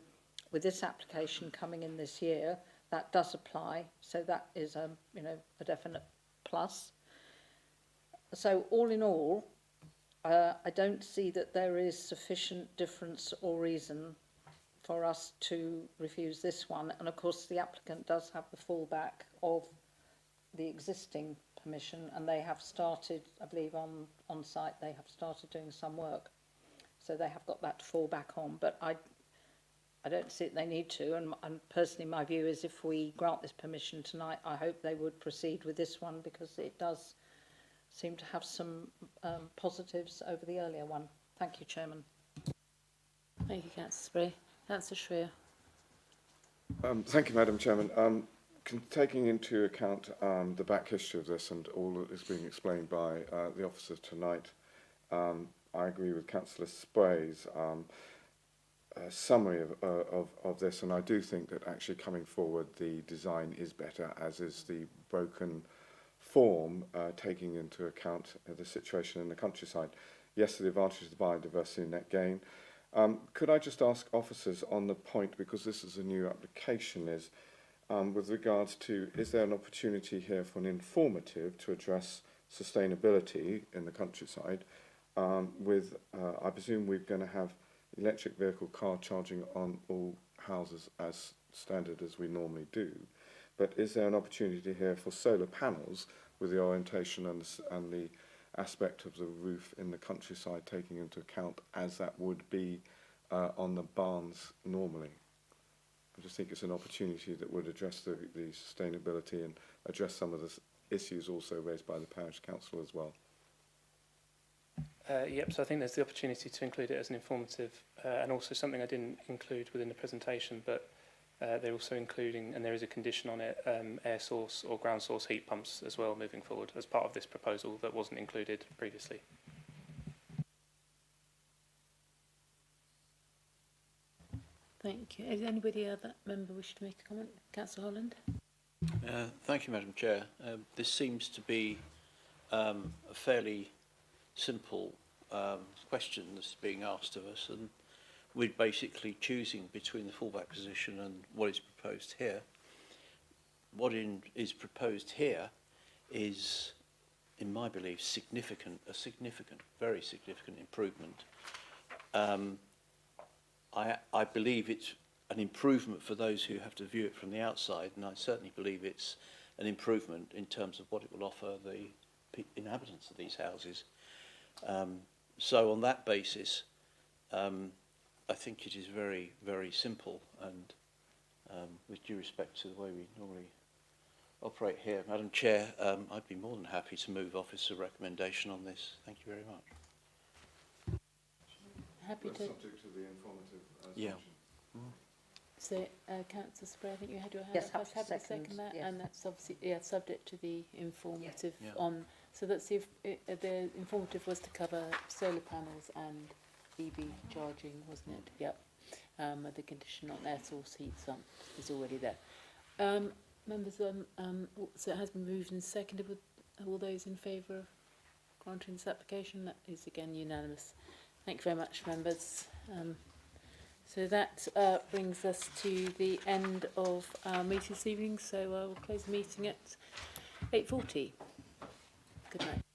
with this application coming in this year, that does apply. So that is a definite plus. So all in all, I don't see that there is sufficient difference or reason for us to refuse this one. And of course, the applicant does have the fallback of the existing permission, and they have started, I believe, on site, they have started doing some work. So they have got that to fall back on. But I don't see that they need to. And personally, my view is if we grant this permission tonight, I hope they would proceed with this one because it does seem to have some positives over the earlier one. Thank you, Chairman. Thank you, Councillor Spray. Councillor Shreya. Thank you, Madam Chairman. Taking into account the back history of this and all that is being explained by the officers tonight, I agree with Councillor Spray's summary of this, and I do think that actually coming forward the design is better, as is the broken form, taking into account the situation in the countryside. Yes, the advantage of the biodiversity net gain. Could I just ask officers on the point, because this is a new application, is with regards to, is there an opportunity here for an informative to address sustainability in the countryside I presume we're going to have electric vehicle car charging on all houses as standard as we normally do, but is there an opportunity here for solar panels with the orientation and the aspect of the roof in the countryside taking into account as that would be on the barns normally? I just think it's an opportunity that would address the sustainability and address some of the issues also raised by the parish council as well. Yep, so I think there's the opportunity to include it as an informative and also something I didn't include within the presentation, but they're also including, and there is a condition on it, air source or ground source heat pumps as well moving forward as part of this proposal that wasn't included previously. Thank you. Is anybody other member wish to make a comment? Councillor Holland. Thank you, Madam Chair. This seems to be a fairly simple question that's being asked of us, and we're basically choosing between the fallback position and what is proposed here. What is proposed here is, in my belief, a significant, very significant improvement. I believe it's an improvement for those who have to view it from the outside, and I certainly believe it's an improvement in terms of what it will offer the inhabitants of these houses. So on that basis, I think it is very, very simple, and with due respect to the way we normally operate here, Madam Chair, I'd be more than happy to move officer recommendation on this. Thank you very much. Happy to. Subject to the informative Yeah. So, Councillor Spray, I think you had your hand Yes, up. happy to second that, yes. and that's obviously subject to the informative Yeah. on So that's the informative was to cover solar panels and EV charging, wasn't it? Yep. The condition on air source heat pump is already there. Members, so it has been moved and seconded. With all those in favour of granting this application? That is again unanimous. Thank you very much, members. So that brings us to the end of our meeting this evening. So I will close the meeting at 8:40. Good night.